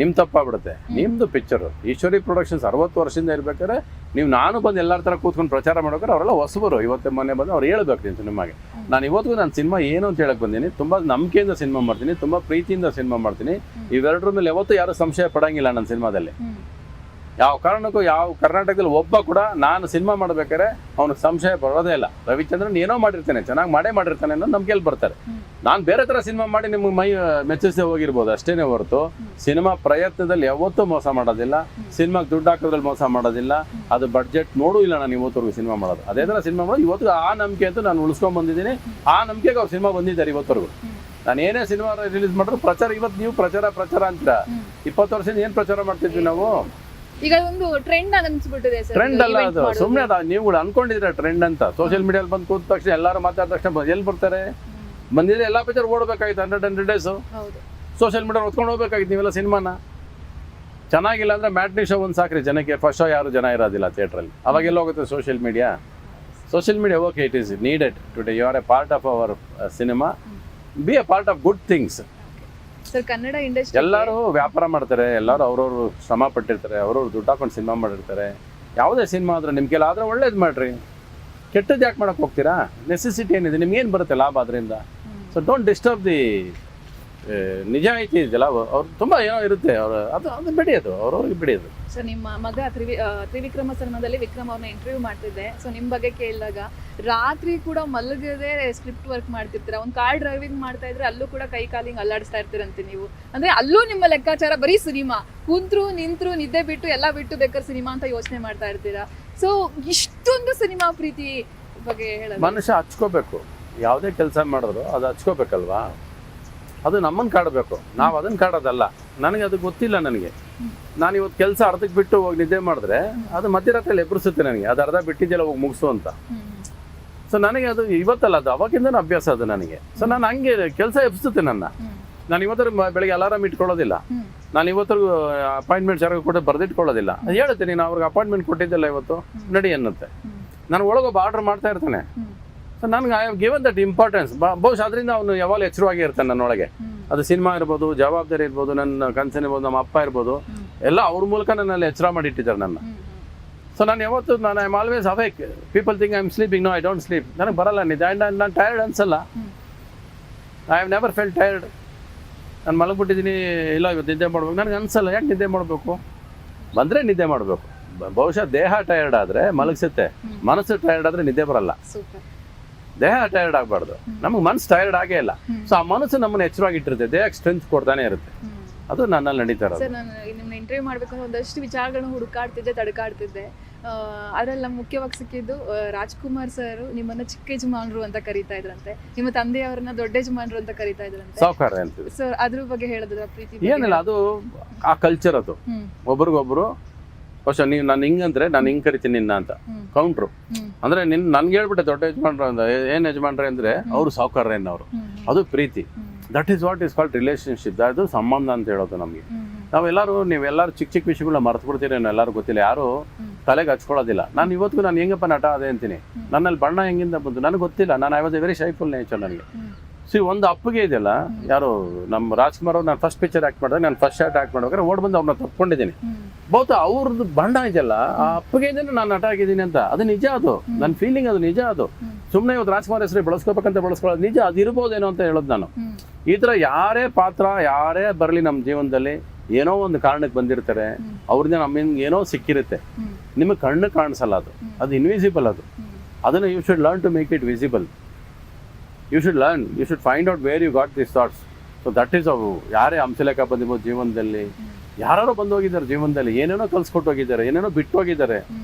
ನಿಮ್ಮ ತಪ್ಪಾಗ್ಬಿಡುತ್ತೆ. ನಿಮ್ಮದು ಪಿಕ್ಚರು ಈಶ್ವರಿ ಪ್ರೊಡಕ್ಷನ್ಸ್ 60 ವರ್ಷದಿಂದ ಇರ್ಬೇಕಾದ್ರೆ ನಾನು ಬಂದು ಎಲ್ಲರ ಥರ ಕೂತ್ಕೊಂಡು ಪ್ರಚಾರ ಮಾಡ್ಬೇಕಾದ್ರೆ ಅವರೆಲ್ಲ ಹೊಸಬರು. ಇವತ್ತೇ ಮೊನ್ನೆ ಬಂದು ಅವ್ರು ಹೇಳ್ಬೇಕು ನಿಮ್ಮ ಸಿನಿಮಾಗೆ. ನಾನು ಇವತ್ತಿಗೂ ನನ್ನ ಸಿನಿಮಾ ಏನು ಅಂತ ಹೇಳಕ್ ಬಂದೀನಿ. ತುಂಬ ನಂಬಿಕೆಯಿಂದ ಸಿನಿಮಾ ಮಾಡ್ತೀನಿ, ತುಂಬ ಪ್ರೀತಿಯಿಂದ ಸಿನಿಮಾ ಮಾಡ್ತೀನಿ. ಇವೆರಡರ ಮೇಲೆ ಯಾವತ್ತೂ ಯಾರು ಸಂಶಯ ಪಡಂಗಿಲ್ಲ ನನ್ನ ಸಿನಿಮಾದಲ್ಲಿ. ಯಾವ ಕಾರಣಕ್ಕೂ ಯಾವ ಕರ್ನಾಟಕದಲ್ಲಿ ಒಬ್ಬ ಕೂಡ ನಾನು ಸಿನಿಮಾ ಮಾಡ್ಬೇಕಾದ್ರೆ ಅವ್ನಿಗೆ ಸಂಶಯ ಬರೋದೇ ಇಲ್ಲ. ರವಿಚಂದ್ರನ್ ಏನೋ ಮಾಡಿರ್ತಾನೆ, ಚೆನ್ನಾಗಿ ಮಾಡಿರ್ತಾನೆ ಅನ್ನೋ ನಂಬಿಕೆಯಲ್ಲಿ ಬರ್ತಾರೆ. ನಾನು ಬೇರೆ ಥರ ಸಿನಿಮಾ ಮಾಡಿ ನಿಮಗೆ ಮೈ ಮೆಚ್ಚಿಸದೆ ಹೋಗಿರ್ಬೋದು ಅಷ್ಟೇನೆ ಹೊರತು ಸಿನಿಮಾ ಪ್ರಯತ್ನದಲ್ಲಿ ಯಾವತ್ತೂ ಮೋಸ ಮಾಡೋದಿಲ್ಲ, ಸಿನಿಮಾಗೆ ದುಡ್ಡು ಹಾಕೋದ್ರಲ್ಲಿ ಮೋಸ ಮಾಡೋದಿಲ್ಲ. ಅದು ಬಡ್ಜೆಟ್ ನೋಡೂ ಇಲ್ಲ ನಾನು ಇವತ್ತವರೆಗೂ ಸಿನಿಮಾ ಮಾಡೋದು. ಅದೇ ಥರ ಸಿನಿಮಾ ಮಾಡೋದು ಇವತ್ತು ಆ ನಂಬಿಕೆ ಅಂತೂ ನಾನು ಉಳಿಸ್ಕೊಂಡು ಬಂದಿದ್ದೀನಿ. ಆ ನಂಬಿಕೆಗೆ ಅವ್ರು ಸಿನಿಮಾ ಬಂದಿದ್ದಾರೆ ಇವತ್ತವರೆಗೂ. ನಾನು ಏನೇ ಸಿನಿಮಾ ರಿಲೀಸ್ ಮಾಡಿದ್ರು ಪ್ರಚಾರ. ಇವತ್ತು ನೀವು ಪ್ರಚಾರ ಅಂತೀರಾ, 20 ವರ್ಷದಿಂದ ಏನು ಪ್ರಚಾರ ಮಾಡ್ತಿದ್ವಿ ನಾವು? ಈಗ ಒಂದು ಟ್ರೆಂಡ್ ಅನ್ಸ್ಬಿಟ್ಟಿದೆ ಸರ್. ಟ್ರೆಂಡ್ ಅಲ್ಲ ಅದು, ಸುಮ್ಮನೆ ನೀವು ಅನ್ಕೊಂಡಿದ್ರೆ ಟ್ರೆಂಡ್ ಅಂತ. ಸೋಷಿಯಲ್ ಮೀಡಿಯಲ್ಲಿ ಬಂದು ಕೂತ ತಕ್ಷಣ ಎಲ್ಲರೂ ಮಾತಾಡಿದ ತಕ್ಷಣ ಎಲ್ಲಿ ಬರ್ತಾರೆ? ಬಂದಿದ್ರೆ ಎಲ್ಲ ಪಿಕ್ಚರ್ ಓಡಬೇಕಾಗಿತ್ತು 100 ಡೇಸ್. ಸೋಷಿಯಲ್ ಮೀಡಿಯಾ ಹೊತ್ಕೊಂಡು ಹೋಗ್ಬೇಕಾಗಿತ್ತು ನೀವೆಲ್ಲ ಸಿನಿಮಾನ. ಚೆನ್ನಾಗಿಲ್ಲ ಅಂದ್ರೆ ಮ್ಯಾಟ್ನಿ ಶೋ ಒಂದು ಸಾಕ್ರಿ ಜನಕ್ಕೆ. ಫಸ್ಟ್ ಶೋ ಯಾರು ಜನ ಇರೋದಿಲ್ಲ ಥಿಯೇಟ್ರಲ್ಲಿ, ಅವಾಗೆಲ್ಲ ಹೋಗುತ್ತೆ social media. Okay, it is needed today. You are a part of our cinema, be a part of good things. Sir Kannada industry ಎಲ್ಲರೂ ವ್ಯಾಪಾರ ಮಾಡ್ತಾರೆ, ಎಲ್ಲರೂ ಅವ್ರವ್ರು ಶ್ರಮ ಪಟ್ಟಿರ್ತಾರೆ, ಅವ್ರವ್ರು ದುಡ್ಡು ಹಾಕೊಂಡು ಸಿನಿಮಾ ಮಾಡಿರ್ತಾರೆ. ಯಾವುದೇ ಸಿನಿಮಾ ಆದ್ರೆ ನಿಮ್ಮ ಕೆಲ ಆದ್ರೆ ಒಳ್ಳೇದು ಮಾಡ್ರಿ, ಕೆಟ್ಟದ್ದು ಯಾಕೆ ಮಾಡಕ್ಕೆ ಹೋಗ್ತೀರಾ? ನೆಸೆಸಿಟಿ ಏನಿದೆ, ನಿಮ್ಗೇನು ಬರುತ್ತೆ ಲಾಭ ಅದರಿಂದ? ಸೊ ಡೋಂಟ್ ಡಿಸ್ಟರ್ಬ್ ದಿ ನಿಜಾಯಿತಿ ಇದೆಯಲ್ಲ, ಅವ್ರು ತುಂಬ ಏನೋ ಇರುತ್ತೆ, ಅವರು ಅದು ಬಿಡಿಯೋದು, ಅವ್ರವ್ರಿಗೆ ಬಿಡಿಯೋದು. ಸರ್ ನಿಮ್ಮ ಮಗ ತ್ರಿವಿಕ್ರಮ ಸಿನಿಮಾದಲ್ಲಿ ವಿಕ್ರಮ್ ಅವ್ರನ್ನ ಇಂಟರ್ವ್ಯೂ ಮಾಡ್ತಿದ್ದೆ. ಸೊ ನಿಮ್ಮ ಬಗ್ಗೆ ಕೇಳಿದಾಗ ರಾತ್ರಿ ಕೂಡ ಮಲಗದೆ ಸ್ಕ್ರಿಪ್ಟ್ ವರ್ಕ್ ಮಾಡ್ತಿರ್ತೀರ, ಒಂದು ಕಾರ್ ಡ್ರೈವಿಂಗ್ ಮಾಡ್ತಾ ಇದ್ರೆ ಅಲ್ಲೂ ಕೂಡ ಕೈ ಕಾಲಿಂಗ್ ಅಲ್ಲಾಡಿಸ್ತಾ ಇರ್ತೀರಂತೆ ನೀವು. ಅಂದ್ರೆ ಅಲ್ಲೂ ನಿಮ್ಮ ಲೆಕ್ಕಾಚಾರ ಬರೀ ಸಿನಿಮಾ, ಕುಂತ್ರು ನಿಂತ್ರು ನಿದ್ದೆ ಬಿಟ್ಟು ಎಲ್ಲ ಬಿಟ್ಟು ಬೇಕಾದ್ರೆ ಸಿನಿಮಾ ಅಂತ ಯೋಚನೆ ಮಾಡ್ತಾ ಇರ್ತೀರಾ. ಸೊ ಇಷ್ಟೊಂದು ಸಿನಿಮಾ ಪ್ರೀತಿ ಬಗ್ಗೆ ಹೇಳೋದು. ಮನುಷ್ಯ ಹಚ್ಕೋಬೇಕು, ಯಾವುದೇ ಕೆಲಸ ಮಾಡಿದ್ರು ಅದು ಹಚ್ಕೋಬೇಕಲ್ವಾ? ಅದು ನಮ್ಮನ್ನು ಕಾಡಬೇಕು, ನಾವು ಅದನ್ನು ಕಾಡೋದಲ್ಲ. ನನಗೆ ಅದು ಗೊತ್ತಿಲ್ಲ. ನಾನು ಇವತ್ತು ಕೆಲಸ ಅರ್ಧಕ್ಕೆ ಬಿಟ್ಟು ಹೋಗಿ ನಿದ್ದೆ ಮಾಡಿದ್ರೆ ಅದು ಮಧ್ಯರಾತ್ರಿಯಲ್ಲಿ ಎಬ್ಬರಿಸುತ್ತೆ ನನಗೆ, ಅದು ಅರ್ಧ ಬಿಟ್ಟಿದ್ದೆಲ್ಲ ಹೋಗಿ ಮುಗಿಸು ಅಂತ. ಸೊ ನನಗೆ ಅದು ಇವತ್ತಲ್ಲ, ಅದು ಅವಾಗಿಂದನೂ ಅಭ್ಯಾಸ ಅದು ನನಗೆ. ಸೊ ನಾನು ಹಂಗೆ ಕೆಲಸ ಎಬ್ಬಿಸುತ್ತೆ ನಾನು ಇವತ್ತರ ಬೆಳಗ್ಗೆ ಅಲಾರಾಮ್ ಇಟ್ಕೊಳ್ಳೋದಿಲ್ಲ, ನಾನು ಇವತ್ತರೆಗೂ ಅಪಾಯಿಂಟ್ಮೆಂಟ್ಸ್ ಯಾರಿಗೂ ಕೂಡ ಬರೆದಿಟ್ಕೊಳ್ಳೋದಿಲ್ಲ. ಅದು ಹೇಳುತ್ತೆ, ನೀನು ಅವ್ರಿಗೆ ಅಪಾಯಿಂಟ್ಮೆಂಟ್ ಕೊಟ್ಟಿದ್ದೆಲ್ಲ ಇವತ್ತು ನಡಿ ಅನ್ನುತ್ತೆ. ನಾನು ಒಳಗೊಬ್ಬ ಆರ್ಡರ್ ಮಾಡ್ತಾ ಇರ್ತಾನೆ, ನನಗೆ I have given that importance. ಬಹುಶಃ ಅದರಿಂದ ಅವನು ಯಾವಾಗಲೂ ಎಚ್ಚರವಾಗಿ ಇರ್ತಾನೆ ನನ್ನೊಳಗೆ. ಅದು ಸಿನಿಮಾ ಇರ್ಬೋದು, ಜವಾಬ್ದಾರಿ ಇರ್ಬೋದು, ನನ್ನ ಕನಸಿನ ಇರ್ಬೋದು, ನಮ್ಮ ಅಪ್ಪ ಇರ್ಬೋದು, ಎಲ್ಲ ಅವ್ರ ಮೂಲಕ ನನ್ನಲ್ಲಿ ಎಚ್ಚರ ಮಾಡಿಟ್ಟಿದ್ದಾರೆ ನನ್ನ. ಸೊ ನಾನು ಯಾವತ್ತು I am always awake. People think I am sleeping. No, I don't sleep. ನನಗೆ ಬರಲ್ಲ ನಿದ್ದೆ. ನಾನು ಟೈರ್ಡ್ ಅನ್ಸಲ್ಲ. I have never fell tired. ನಾನು ಮಲಗಿಬಿಟ್ಟಿದ್ದೀನಿ, ಇಲ್ಲ ಇವತ್ತು ನಿದ್ದೆ ಮಾಡ್ಬೇಕು ನನಗೆ ಅನ್ಸಲ್ಲ. ಯಾಕೆ ನಿದ್ದೆ ಮಾಡಬೇಕು? ಬಂದರೆ ನಿದ್ದೆ ಮಾಡಬೇಕು. ಬಹುಶಃ ದೇಹ ಟೈರ್ಡ್ ಆದರೆ ಮಲಗಿಸುತ್ತೆ, ಮನಸ್ಸು ಟೈರ್ಡ್ ಆದರೆ ನಿದ್ದೆ ಬರಲ್ಲ. ದೇಹ ಟೈರ್ಡ್ ಆಗಬಾರ್ದು. ನಮಗೆ ಮನಸ್ಸು ಟೈರ್ಡ್ ಆಗೇ ಇಲ್ಲ. ಸೊ ಆ ಮನಸ್ಸು ನಮ್ಮನ್ನು ಎಚ್ಚರವಾಗಿಟ್ಟಿರುತ್ತೆ, ದೇಹಕ್ಕೆ ಸ್ಟ್ರೆಂತ್ ಕೊಡ್ತಾನೆ ಇರುತ್ತೆ. ಅದು ನನ್ನಲ್ಲಿ ನಡೀತಾ ಇರೋದು. ಸರ್, ನಾನು ನಿಮ್ಮನ್ನ ಇಂಟರ್ವ್ಯೂ ಮಾಡ್ಬೇಕಂದ್ರೆ ಒಂದಷ್ಟು ವಿಚಾರಗಳನ್ನ ಹುಡುಕಾಡ್ತಿದ್ದೆ, ತಡಕಾಡ್ತಿದ್ದೆ. ಅದ್ರಲ್ಲಿ ನಮ್ಗೆ ಮುಖ್ಯವಾಗಿ ಸಿಕ್ಕಿದ್ದು ರಾಜ್ಕುಮಾರ್ ಸರ್ ನಿಮ್ಮನ್ನ ಚಿಕ್ಕ ಯಜಮಾನ್ರು ಅಂತ ಕರೀತಾ ಇದ್ರಂತೆ, ನಿಮ್ಮ ತಂದೆಯವರನ್ನ ದೊಡ್ಡ ಯಜಮಾನ್ರು ಅಂತ ಕರೀತಾ ಇದ್ರಂತೆ. ಸಾವುಕಾರ ಅಂತೀವಿ. ಸರ್, ಅದ್ರ ಬಗ್ಗೆ ಹೇಳಿದ್ರ ಪ್ರೀತಿ? ಏನಿಲ್ಲ, ಅದು ಆ ಕಲ್ಚರ್. ಅದು ಒಬ್ರಿಗೊಬ್ರು. ಬಹುಶಃ ನೀವು ನಾನು ಹಿಂಗಂದ್ರೆ ನಾನು ಹಿಂಗ್ ಕರಿತೀನಿ ನಿನ್ನ ಅಂತ ಕೌಂಟ್ರು. ಅಂದ್ರೆ ನನ್ಗೆ ಹೇಳ್ಬಿಟ್ಟೆ ದೊಡ್ಡ ಯಜಮಾನ್ರು ಅಂತ. ಏನ್ ಯಜಮಾನ್ರೆ ಅಂದ್ರೆ ಅವ್ರು ಸಾವುಕಾರ್ರೇನು ಅವರು. ಅದು ಪ್ರೀತಿ. That is what is called relationship. ಅದು ಸಂಬಂಧ ಅಂತ ಹೇಳೋದು ನಮಗೆ. ನೀವೆಲ್ಲರೂ ಚಿಕ್ಕ ಚಿಕ್ಕ ವಿಷಯಗಳನ್ನ ಮರ್ತು ಬಿಡ್ತೀರೇನೋ, ಎಲ್ಲರೂ ಗೊತ್ತಿಲ್ಲ, ಯಾರು ತಲೆಗೆ ಹಚ್ಕೊಳ್ಳೋದಿಲ್ಲ. ನಾನು ಇವತ್ತಿಗೂ ನಾನು ಹೆಂಗಪ್ಪ ನಟ ಅದೇ ಅಂತೀನಿ. ನನ್ನಲ್ಲಿ ಬಣ್ಣ ಹೆಂಗಿಂದ ಬಂತು ನನಗೆ ಗೊತ್ತಿಲ್ಲ. ನಾನು I was a very shyful nature ನನಗೆ. ಒಂದು ಅಪ್ಪಗೆ ಇದೆಯಲ್ಲ, ಯಾರು ನಮ್ಮ ರಾಜ್ಕುಮಾರ್ ಅವ್ರು, ನಾನು ಫಸ್ಟ್ ಪಿಕ್ಚರ್ ಆಕ್ಟ್ ಮಾಡಿದಾಗ, ನಾನು ಫಸ್ಟ್ ಶಾರ್ಟ್ ಆಕ್ಟ್ ಮಾಡ್ಬೇಕಾದ್ರೆ ಓಡ್ ಬಂದು ಅವ್ರನ್ನ ತಪ್ಕೊಂಡಿದ್ದೀನಿ. ಬಹುತ ಅವ್ರದ್ದು ಬಣ್ಣ ಇದೆಯಲ್ಲ, ಆ ಅಪ್ಪಗೆ ಇದೇನು ನಾನು ನಟ ಆಗಿದ್ದೀನಿ ಅಂತ. ಅದು ನಿಜ. ಅದು ನನ್ನ ಫೀಲಿಂಗ್. ಅದು ನಿಜ. ಅದು ಸುಮ್ಮನೆ ಇವತ್ತು ರಾಜ್ಕುಮಾರ್ ಹೆಸರು ಬಳಸ್ಕೋಬೇಕಂತ ಬಳಸ್ಕೊಳ್ಳೋದು ನಿಜ. ಅದು ಇರ್ಬೋದೇನೋ ಅಂತ ಹೇಳೋದು ನಾನು. ಈ ಥರ ಯಾರೇ ಪಾತ್ರ ಯಾರೇ ಬರಲಿ ನಮ್ಮ ಜೀವನದಲ್ಲಿ, ಏನೋ ಒಂದು ಕಾರಣಕ್ಕೆ ಬಂದಿರ್ತಾರೆ. ಅವ್ರಿಂದ ನಮ್ಮಿಂದ ಏನೋ ಸಿಕ್ಕಿರುತ್ತೆ. ನಿಮಗೆ ಕಣ್ಣು ಕಾಣಿಸಲ್ಲ. ಅದು ಇನ್ವಿಸಿಬಲ್. ಅದನ್ನು you should learn to make it visible. You should learn, you should find out where you got this thoughts. So that is ಅವು. ಯಾರೇ ಹಂಸಲೇಖ ಬಂದಿರ್ಬೋದು ಜೀವನದಲ್ಲಿ, ಯಾರೋ ಬಂದು ಹೋಗಿದ್ದಾರೆ ಜೀವನದಲ್ಲಿ, ಏನೇನೋ ಕಲ್ಸ್ಕೊಟ್ಟು ಹೋಗಿದ್ದಾರೆ, ಏನೇನೋ ಬಿಟ್ಟು ಹೋಗಿದ್ದಾರೆ,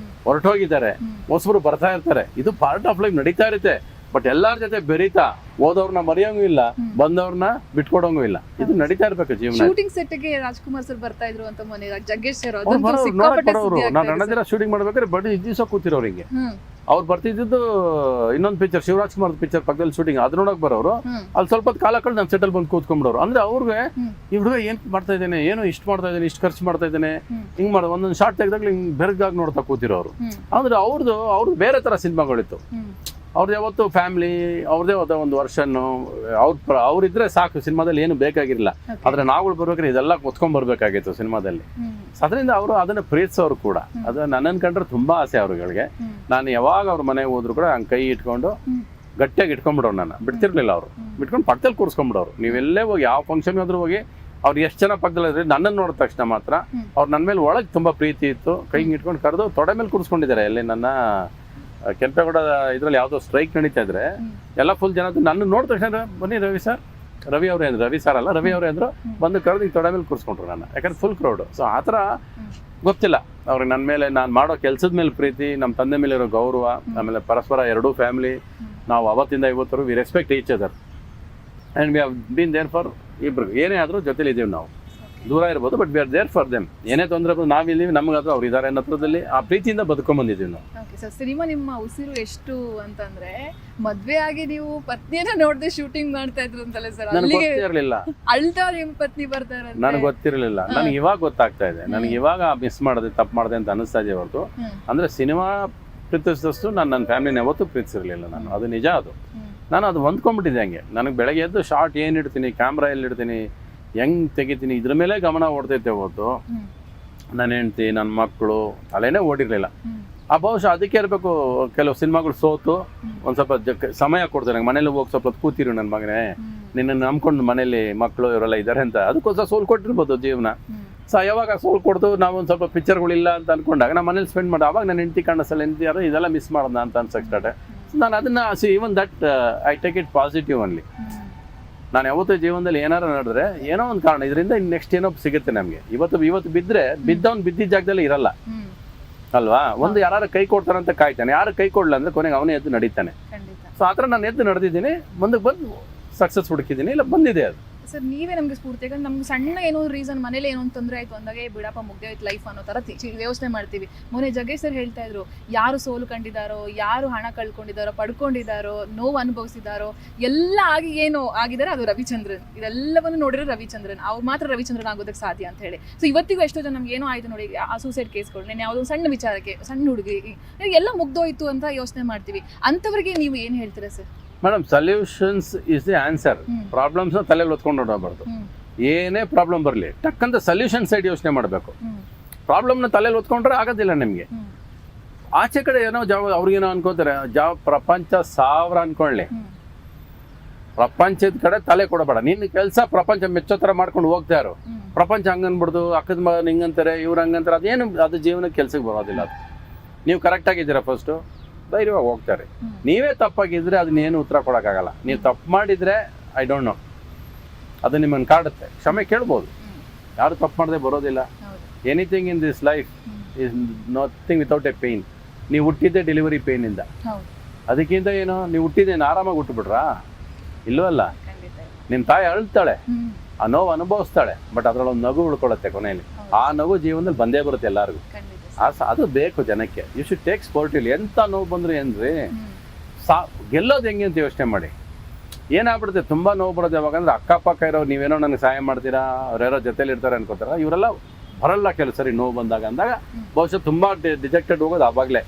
ಹೊರಟೋಗಿದ್ದಾರೆ, ಹೊಸಬರು ಬರ್ತಾ ಇರ್ತಾರೆ. ಇದು ಪಾರ್ಟ್ ಆಫ್ ಲೈಫ್ ನಡೀತಾ ಇರುತ್ತೆ. ಬಟ್ ಎಲ್ಲರ ಜೊತೆ ಬೆರೀತಾ ಹೋದವ್ರನ್ನ ಮರೆಯೋಂಗೂ ಇಲ್ಲ, ಬಂದವ್ರನ್ನ ಬಿಟ್ಕೊಡೋಂಗೂ ಇಲ್ಲ. ಇದು ನಡೀತಾ ಇರ್ಬೇಕು ಜೀವನ. ಶೂಟಿಂಗ್ ಸೆಟ್ ಗೆ ರಾಜ್ಕುಮಾರ್ ಸರ್ ಬರ್ತಾ ಇದ್ರು ಅಂತ ಮೊನ್ನೆ ಜಗ್ಗೇಶ್ ಸರ್ ನಾನು ರಣದಿನ ಶೂಟಿಂಗ್ ಮಾಡ್ಬೇಕಾದ್ರೆ ಬರೀ ದಿವಸ ಕೂತಿರೋರು ಹಿಂಗೆ. ಅವ್ರು ಬರ್ತಿದ್ದು ಇನ್ನೊಂದು ಪಿಕ್ಚರ್, ಶಿವರಾಜ್ ಕುಮಾರ್ ಪಿಕ್ಚರ್ ಪಕ್ಕದಲ್ಲಿ ಶೂಟಿಂಗ್, ಅದ್ ನೋಡಕ್ ಬರೋರು. ಅಲ್ಲಿ ಸ್ವಲ್ಪ ಕಾಲ ಕಳೆದು ನಾನು ಸೆಟಲ್ ಬಂದು ಕೂತ್ಕೊಂಡ್ಬಿಡೋರು. ಅಂದ್ರೆ ಅವ್ರಿಗೆ ಈ ಹುಡುಗ ಏನ್ ಮಾಡ್ತಾ ಇದ್ದೇನೆ, ಏನೋ ಇಷ್ಟು ಮಾಡ್ತಾ ಇದ್ದೇನೆ, ಇಷ್ಟು ಖರ್ಚು ಮಾಡ್ತಾ ಇದ್ದೇನೆ, ಹಿಂಗ್ ಮಾಡೋದು. ಒಂದೊಂದು ಶಾರ್ಟ್ ತೆಗೆದಾಗ ಹಿಂಗ್ ಬೆರಗಾಗಿ ನೋಡ್ತಾ ಕೂತಿರೋರು. ಅಂದ್ರೆ ಅವ್ರದ್ದು ಬೇರೆ ತರ ಸಿನಿಮಾಗಳಿತ್ತು. ಅವ್ರದ್ದು ಯಾವತ್ತು ಫ್ಯಾಮಿಲಿ, ಅವ್ರದೇ ಹೋದ ಒಂದು ವರ್ಷನ್ನು ಅವ್ರಿದ್ರೆ ಸಾಕು. ಸಿನಿಮಾದಲ್ಲಿ ಏನು ಬೇಕಾಗಿರಲಿಲ್ಲ. ಆದ್ರೆ ನಾವುಗಳು ಬರ್ಬೇಕಾದ್ರೆ ಇದೆಲ್ಲ ಹೊತ್ಕೊಂಡ್ ಬರ್ಬೇಕಾಗಿತ್ತು ಸಿನಿಮಾದಲ್ಲಿ. ಅದರಿಂದ ಅವರು ಅದನ್ನ ಪ್ರೀತಿಸೋರು ಕೂಡ. ಅದು ನನ್ನನ್ನು ಕಂಡ್ರೆ ತುಂಬಾ ಆಸೆ ಅವ್ರುಗಳಿಗೆ. ನಾನು ಯಾವಾಗ ಅವ್ರ ಮನೆಗೆ ಹೋದ್ರು ಕೂಡ ಹಂಗೆ ಕೈ ಇಟ್ಕೊಂಡು ಗಟ್ಟಿಯಾಗಿ ಇಟ್ಕೊಂಡ್ಬಿಡೋರು. ನನ್ನ ಬಿಡ್ತಿರ್ಲಿಲ್ಲ. ಅವರು ಬಿಟ್ಕೊಂಡು ಪಕ್ಕದಲ್ಲಿ ಕೂರಿಸ್ಕೊಂಡ್ಬಿಡೋರು. ನೀವೆಲ್ಲೇ ಹೋಗಿ ಯಾವ ಫಂಕ್ಷನ್ ಹೋದ್ರು ಹೋಗಿ ಅವ್ರು ಎಷ್ಟು ಜನ ಪಕ್ಕದಲ್ಲಿ ನನ್ನನ್ನು ನೋಡಿದ ತಕ್ಷಣ ಮಾತ್ರ ಅವ್ರು ನನ್ನ ಮೇಲೆ ಒಳಗೆ ತುಂಬಾ ಪ್ರೀತಿ ಇತ್ತು. ಕೈ ಇಟ್ಕೊಂಡು ಕರೆದು ತೊಡೆ ಮೇಲೆ ಕೂರಿಸ್ಕೊಂಡಿದ್ದಾರೆ. ಎಲ್ಲಿ ನನ್ನ ಕೆಂಪೇಗೌಡ ಇದ್ರಲ್ಲಿ ಯಾವುದೋ ಸ್ಟ್ರೈಕ್ ನಡೀತಾ ಇದ್ರೆ ಎಲ್ಲ ಫುಲ್ ಜನ ನನ್ನ ನೋಡಿದ ತಕ್ಷಣ ಬನ್ನಿ ರವಿ ಸರ್, ರವಿ ಅವರೇ ಅಂದ್ರು. ರವಿ ಸರ್ ಅಲ್ಲ, ರವಿ ಅವರೇ ಅಂದ್ರು. ಬಂದು ಕರೆದು ಈಗ ತೊಡೆ ಮೇಲೆ ಕೂರಿಸ್ಕೊಂಡ್ರು ನನ್ನ. ಯಾಕಂದ್ರೆ ಫುಲ್ ಕ್ರೌಡ್. ಸೊ ಆ ಥರ ಗೊತ್ತಿಲ್ಲ ಅವ್ರಿಗೆ ನನ್ನ ಮೇಲೆ, ನಾನು ಮಾಡೋ ಕೆಲಸದ ಮೇಲೆ ಪ್ರೀತಿ, ನಮ್ಮ ತಂದೆ ಮೇಲೆ ಇರೋ ಗೌರವ, ಆಮೇಲೆ ಪರಸ್ಪರ ಎರಡೂ ಫ್ಯಾಮಿಲಿ. ನಾವು ಅವತ್ತಿಂದ ಇವತ್ತರೂ we respect each other and we have been there for ಇಬ್ರು. ಏನೇ ಆದರೂ ಜೊತೆಲಿ ಇದ್ದೀವಿ ನಾವು. ದೂರ ಇರ್ಬೋದು, but we are there for them. ಏನೇ ತೊಂದರೆ ಬಂದು ನಾವಿದ್ದೀವಿ, ನಮಗಾದ್ರೂ ಅವ್ರು ಇದ್ದಾರೆ ಅನ್ನೋ ಹತ್ರದಲ್ಲಿ ಆ ಪ್ರೀತಿಯಿಂದ ಬದುಕೊಂಡ್ಬಂದಿದ್ದೀವಿ ನಾವು. ಓಕೆ ಸರ್, ಸಿನಿಮಾ ನಿಮ್ಮ ಉಸಿರು ಎಷ್ಟು ಅಂತಂದ್ರೆ ಮದ್ವೆ ಆಗಿ ನೀವು ಪತ್ನಿಯನ್ನ ನೋಡದೆ ಶೂಟಿಂಗ್ ಮಾಡ್ತಾ ಇದ್ರು ಅಂತಲ್ಲ ಸರ್? ನನಗೆ ಗೊತ್ತಿರಲಿಲ್ಲ. ಅಳ್ತಾ ನಿಮ್ಮ ಪತ್ನಿ ಬರ್ತಾರೆ? ನನಗೆ ಗೊತ್ತಿರಲಿಲ್ಲ. ನನಗೆ ಇವಾಗ ಗೊತ್ತಾಗ್ತಾ ಇದೆ. ನನಗೆ ಇವಾಗ ಮಿಸ್ ಮಾಡಿದೆ, ತಪ್ಪು ಮಾಡಿದೆ ಅಂತ ಅನಿಸ್ತಾ ಇದೆ ಹೊರತು, ಅಂದ್ರೆ ಸಿನಿಮಾ ಪ್ರೀತಿಸಿದಷ್ಟು ನಾನು ನನ್ನ ಫ್ಯಾಮಿಲಿನ ಯಾವತ್ತೂ ಪ್ರೀತಿಸಿರ್ಲಿಲ್ಲ ನಾನು. ಅದು ನಿಜ. ಅದು ನಾನು ಅದು ಹೊಂದ್ಕೊಂಡ್ಬಿಟ್ಟಿದ್ದೆ ಹಂಗೆ. ನನಗೆ ಬೆಳಗ್ಗೆ ಎದ್ದು ಶಾರ್ಟ್ ಏನು ಇಡ್ತೀನಿ, ಕ್ಯಾಮ್ರಾ ಎಲ್ಲಿ ಇಡ್ತೀನಿ, ಹೆಂಗ್ ತೆಗಿತೀನಿ, ಇದ್ರ ಮೇಲೆ ಗಮನ ಓಡ್ತೈತೆ ಹೊತ್ತು ನನ್ನ ಹೆಂಡ್ತಿ, ನನ್ನ ಮಕ್ಕಳು ತಲೆನೇ ಓಡಿರ್ಲಿಲ್ಲ. ಆ ಬಹುಶಃ ಅದಕ್ಕೆ ಇರಬೇಕು. ಕೆಲವು ಸಿನಿಮಾಗಳು ಸೋತು ಒಂದು ಸ್ವಲ್ಪ ಸಮಯ ಕೊಡ್ತಾರೆ ನಂಗೆ. ಮನೇಲಿ ಹೋಗಿ ಸ್ವಲ್ಪ ಕೂತಿರು ನನ್ನ ಮಗನೇ, ನಿನ್ನನ್ನು ನಂಬ್ಕೊಂಡು ಮನೇಲಿ ಮಕ್ಕಳು ಇವರೆಲ್ಲ ಇದ್ದಾರೆ ಅಂತ. ಅದಕ್ಕೋಸ್ಕರ ಸೋಲ್ ಕೊಟ್ಟಿರ್ಬೋದು ಜೀವನ. ಸೊ ಯಾವಾಗ ಸೋಲ್ ಕೊಡ್ತು, ನಾವು ಒಂದು ಸ್ವಲ್ಪ ಪಿಕ್ಚರ್ಗಳಿಲ್ಲ ಅಂತ ಅನ್ಕೊಂಡಾಗ ನಮ್ಮ ಮನೇಲಿ ಸ್ಪೆಂಡ್ ಮಾಡಿ ಆವಾಗ ನನ್ನ ಹೆಂಡ್ತಿ ಕಾಣಿಸಲ್ಲ, ಹೆಂಡ್ತಿ ಯಾರು ಇದೆಲ್ಲ ಮಿಸ್ ಮಾಡೋಣ ಅಂತ ಅನ್ಸಕ್ಕೆ ಸ್ಟಾರ್ಟ್. ನಾನು ಅದನ್ನ even that I take it positive only. ನಾನು ಯಾವತ್ತೂ ಜೀವನದಲ್ಲಿ ಏನಾರು ನಡೆದ್ರೆ ಏನೋ ಒಂದು ಕಾರಣ, ಇದರಿಂದ ನೆಕ್ಸ್ಟ್ ಏನೋ ಸಿಗುತ್ತೆ ನಮಗೆ. ಇವತ್ತು ಬಿದ್ದರೆ ಬಿದ್ದವನು ಬಿದ್ದಿದ್ದ ಜಾಗದಲ್ಲಿ ಇರಲ್ಲ ಅಲ್ವಾ? ಒಂದು ಯಾರು ಕೈ ಕೊಡ್ತಾರಂತ ಕಾಯ್ತಾನೆ, ಯಾರು ಕೈ ಕೊಡಲ್ಲ ಅಂದ್ರೆ ಕೊನೆಗೆ ಅವನೇ ಎದ್ದು ನಡೀತಾನೆ. ಸೊ ಆ ಥರ ನಾನು ಎದ್ದು ನಡೆದಿದ್ದೀನಿ, ಮುಂದಕ್ಕೆ ಬಂದು ಸಕ್ಸಸ್ ಹುಡುಕಿದ್ದೀನಿ, ಇಲ್ಲ ಬಂದಿದೆ ಅದು. ಸರ್ ನೀವೇ ನಮಗೆ ಸ್ಫೂರ್ತಿ. ಯಾಕಂದ್ರೆ ನಮ್ಗೆ ಸಣ್ಣ ಏನೋ ರೀಸನ್ ಮನೇಲಿ ಏನೋ ಒಂದು ತೊಂದರೆ ಆಯ್ತು ಅಂದಾಗ ಬಿಡಪ್ಪ ಮುಗ್ದೆ ಆಯ್ತು ಲೈಫ್ ಅನ್ನೋ ಥರ ಯೋಚನೆ ಮಾಡ್ತೀವಿ. ಮೊನ್ನೆ ಜಗ್ಗೇಶ್ ಸರ್ ಹೇಳ್ತಾ ಇದ್ರು, ಯಾರು ಸೋಲು ಕಂಡಿದ್ದಾರೋ, ಯಾರು ಹಣ ಕಳ್ಕೊಂಡಿದ್ದಾರೋ, ಪಡ್ಕೊಂಡಿದ್ದಾರೋ, ನೋವು ಅನುಭವಿಸಿದಾರೋ, ಎಲ್ಲ ಆಗಿ ಏನು ಆಗಿದ್ದಾರೆ ಅದು ರವಿಚಂದ್ರನ್. ಇದೆಲ್ಲವನ್ನು ನೋಡಿರೋ ರವಿಚಂದ್ರನ್, ಅವ್ರು ಮಾತ್ರ ರವಿಚಂದ್ರನ್ ಆಗೋದಕ್ಕೆ ಸಾಧ್ಯ ಅಂತ ಹೇಳಿ. ಸೊ ಇವತ್ತಿಗೂ ಎಷ್ಟೋ ಜನ ನಮ್ಗೆ ಏನೋ ಆಯ್ತು ನೋಡಿ, ಆ ಸೂಸೈಡ್ ಕೇಸ್ಗಳು, ನಾನು ಯಾವುದೋ ಸಣ್ಣ ವಿಚಾರಕ್ಕೆ ಸಣ್ಣ ಹುಡುಗಿ ಎಲ್ಲ ಮುಗ್ದೋಯ್ತು ಅಂತ ಯೋಚನೆ ಮಾಡ್ತೀವಿ. ಅಂಥವ್ರಿಗೆ ನೀವು ಏನು ಹೇಳ್ತೀರಾ sir? Madam, solutions is the answer. ಪ್ರಾಬ್ಲಮ್ಸ್ನ ತಲೆಯಲ್ಲಿ ಹೊತ್ಕೊಂಡು ಹೊಡಬಾರ್ದು. ಏನೇ ಪ್ರಾಬ್ಲಮ್ ಬರಲಿ ಟಕ್ಕಂತ ಸೊಲ್ಯೂಷನ್ ಸೈಡ್ ಯೋಚನೆ ಮಾಡಬೇಕು. ಪ್ರಾಬ್ಲಮ್ನ ತಲೆಯಲ್ಲಿ ಹೊತ್ಕೊಂಡ್ರೆ ಆಗೋದಿಲ್ಲ ನಿಮಗೆ. ಆಚೆ ಕಡೆ ಏನೋ ಅವ್ರಿಗೇನೋ ಅನ್ಕೋತಾರೆ, ಪ್ರಪಂಚ 1000 ಅನ್ಕೊಳ್ಳಿ, ಪ್ರಪಂಚದ ಕಡೆ ತಲೆ ಕೊಡಬೇಡ. ನಿನ್ನ ಕೆಲಸ ಪ್ರಪಂಚ ಮೆಚ್ಚೋ ಥರ ಮಾಡ್ಕೊಂಡು ಹೋಗ್ತಾ ಇರೋ. ಪ್ರಪಂಚ ಹಂಗನ್ಬಿಡ್ದು, ಅಕ್ಕದ ಮಗನ ಹಿಂಗಂತಾರೆ, ಇವ್ರು ಹಂಗಂತಾರೆ, ಅದೇನು ಅದು ಜೀವನಕ್ಕೆ ಕೆಲ್ಸಕ್ಕೆ ಬರೋದಿಲ್ಲ. ಅದು ನೀವು ಕರೆಕ್ಟಾಗಿದ್ದೀರಾ ಫಸ್ಟು ಧೈರ್ಯವಾಗಿ ಹೋಗ್ತಾರೆ. ನೀವೇ ತಪ್ಪಾಗಿದ್ರೆ ಅದನ್ನೇನು ಉತ್ತರ ಕೊಡೋಕ್ಕಾಗಲ್ಲ. ನೀವು ತಪ್ಪು ಮಾಡಿದರೆ ಐ ಡೋಂಟ್ ನೋ, ಅದು ನಿಮ್ಮನ್ನು ಕಾಡುತ್ತೆ. ಕ್ಷಮೆ ಕೇಳ್ಬೋದು, ಯಾರು ತಪ್ಪು ಮಾಡದೆ ಬರೋದಿಲ್ಲ. Anything in this life is nothing without A pain. ನೀವು ಹುಟ್ಟಿದ್ದೆ ಡೆಲಿವರಿ ಪೇಯ್ನಿಂದ. ಅದಕ್ಕಿಂತ ಏನು, ನೀವು ಹುಟ್ಟಿದ್ದೇನು ಆರಾಮಾಗಿ ಹುಟ್ಟುಬಿಟ್ರಾ? ಇಲ್ಲೂ ಅಲ್ಲ. ನಿಮ್ಮ ತಾಯಿ ಅಳ್ತಾಳೆ, ಆ ನೋವು ಅನುಭವಿಸ್ತಾಳೆ, ಬಟ್ ಅದರಲ್ಲೊಂದು ನಗು ಉಳ್ಕೊಳ್ಳುತ್ತೆ ಕೊನೆಯಲ್ಲಿ. ಆ ನಗು ಜೀವನದಲ್ಲಿ ಬಂದೇ ಬರುತ್ತೆ ಎಲ್ಲರಿಗೂ. ಅದು ಬೇಕು ಜನಕ್ಕೆ. You should take sportively. ಎಂಥ ನೋವು ಬಂದ್ರು ಏನ್ರಿ, ಗೆಲ್ಲೋದು ಹೆಂಗೆ ಅಂತ ಯೋಚನೆ ಮಾಡಿ. ಏನಾಗ್ಬಿಡುತ್ತೆ, ತುಂಬ ನೋವು ಬರೋದು ಯಾವಾಗಂದ್ರೆ ಅಕ್ಕಪಕ್ಕ ಇರೋ ನೀವೇನೋ ನನಗೆ ಸಹಾಯ ಮಾಡ್ತೀರಾ, ಅವ್ರ್ಯಾರೋ ಜೊತೆಲಿ ಇರ್ತಾರೆ ಅನ್ಕೋತಾರ, ಇವರೆಲ್ಲ ಬರಲ್ಲ ಕೆಲವು ಸರಿ ನೋವು ಅಂದಾಗ ಬಹುಶಃ ತುಂಬ ಡಿಜೆಕ್ಟೆಡ್ ಹೋಗೋದು ಆವಾಗಲೇ.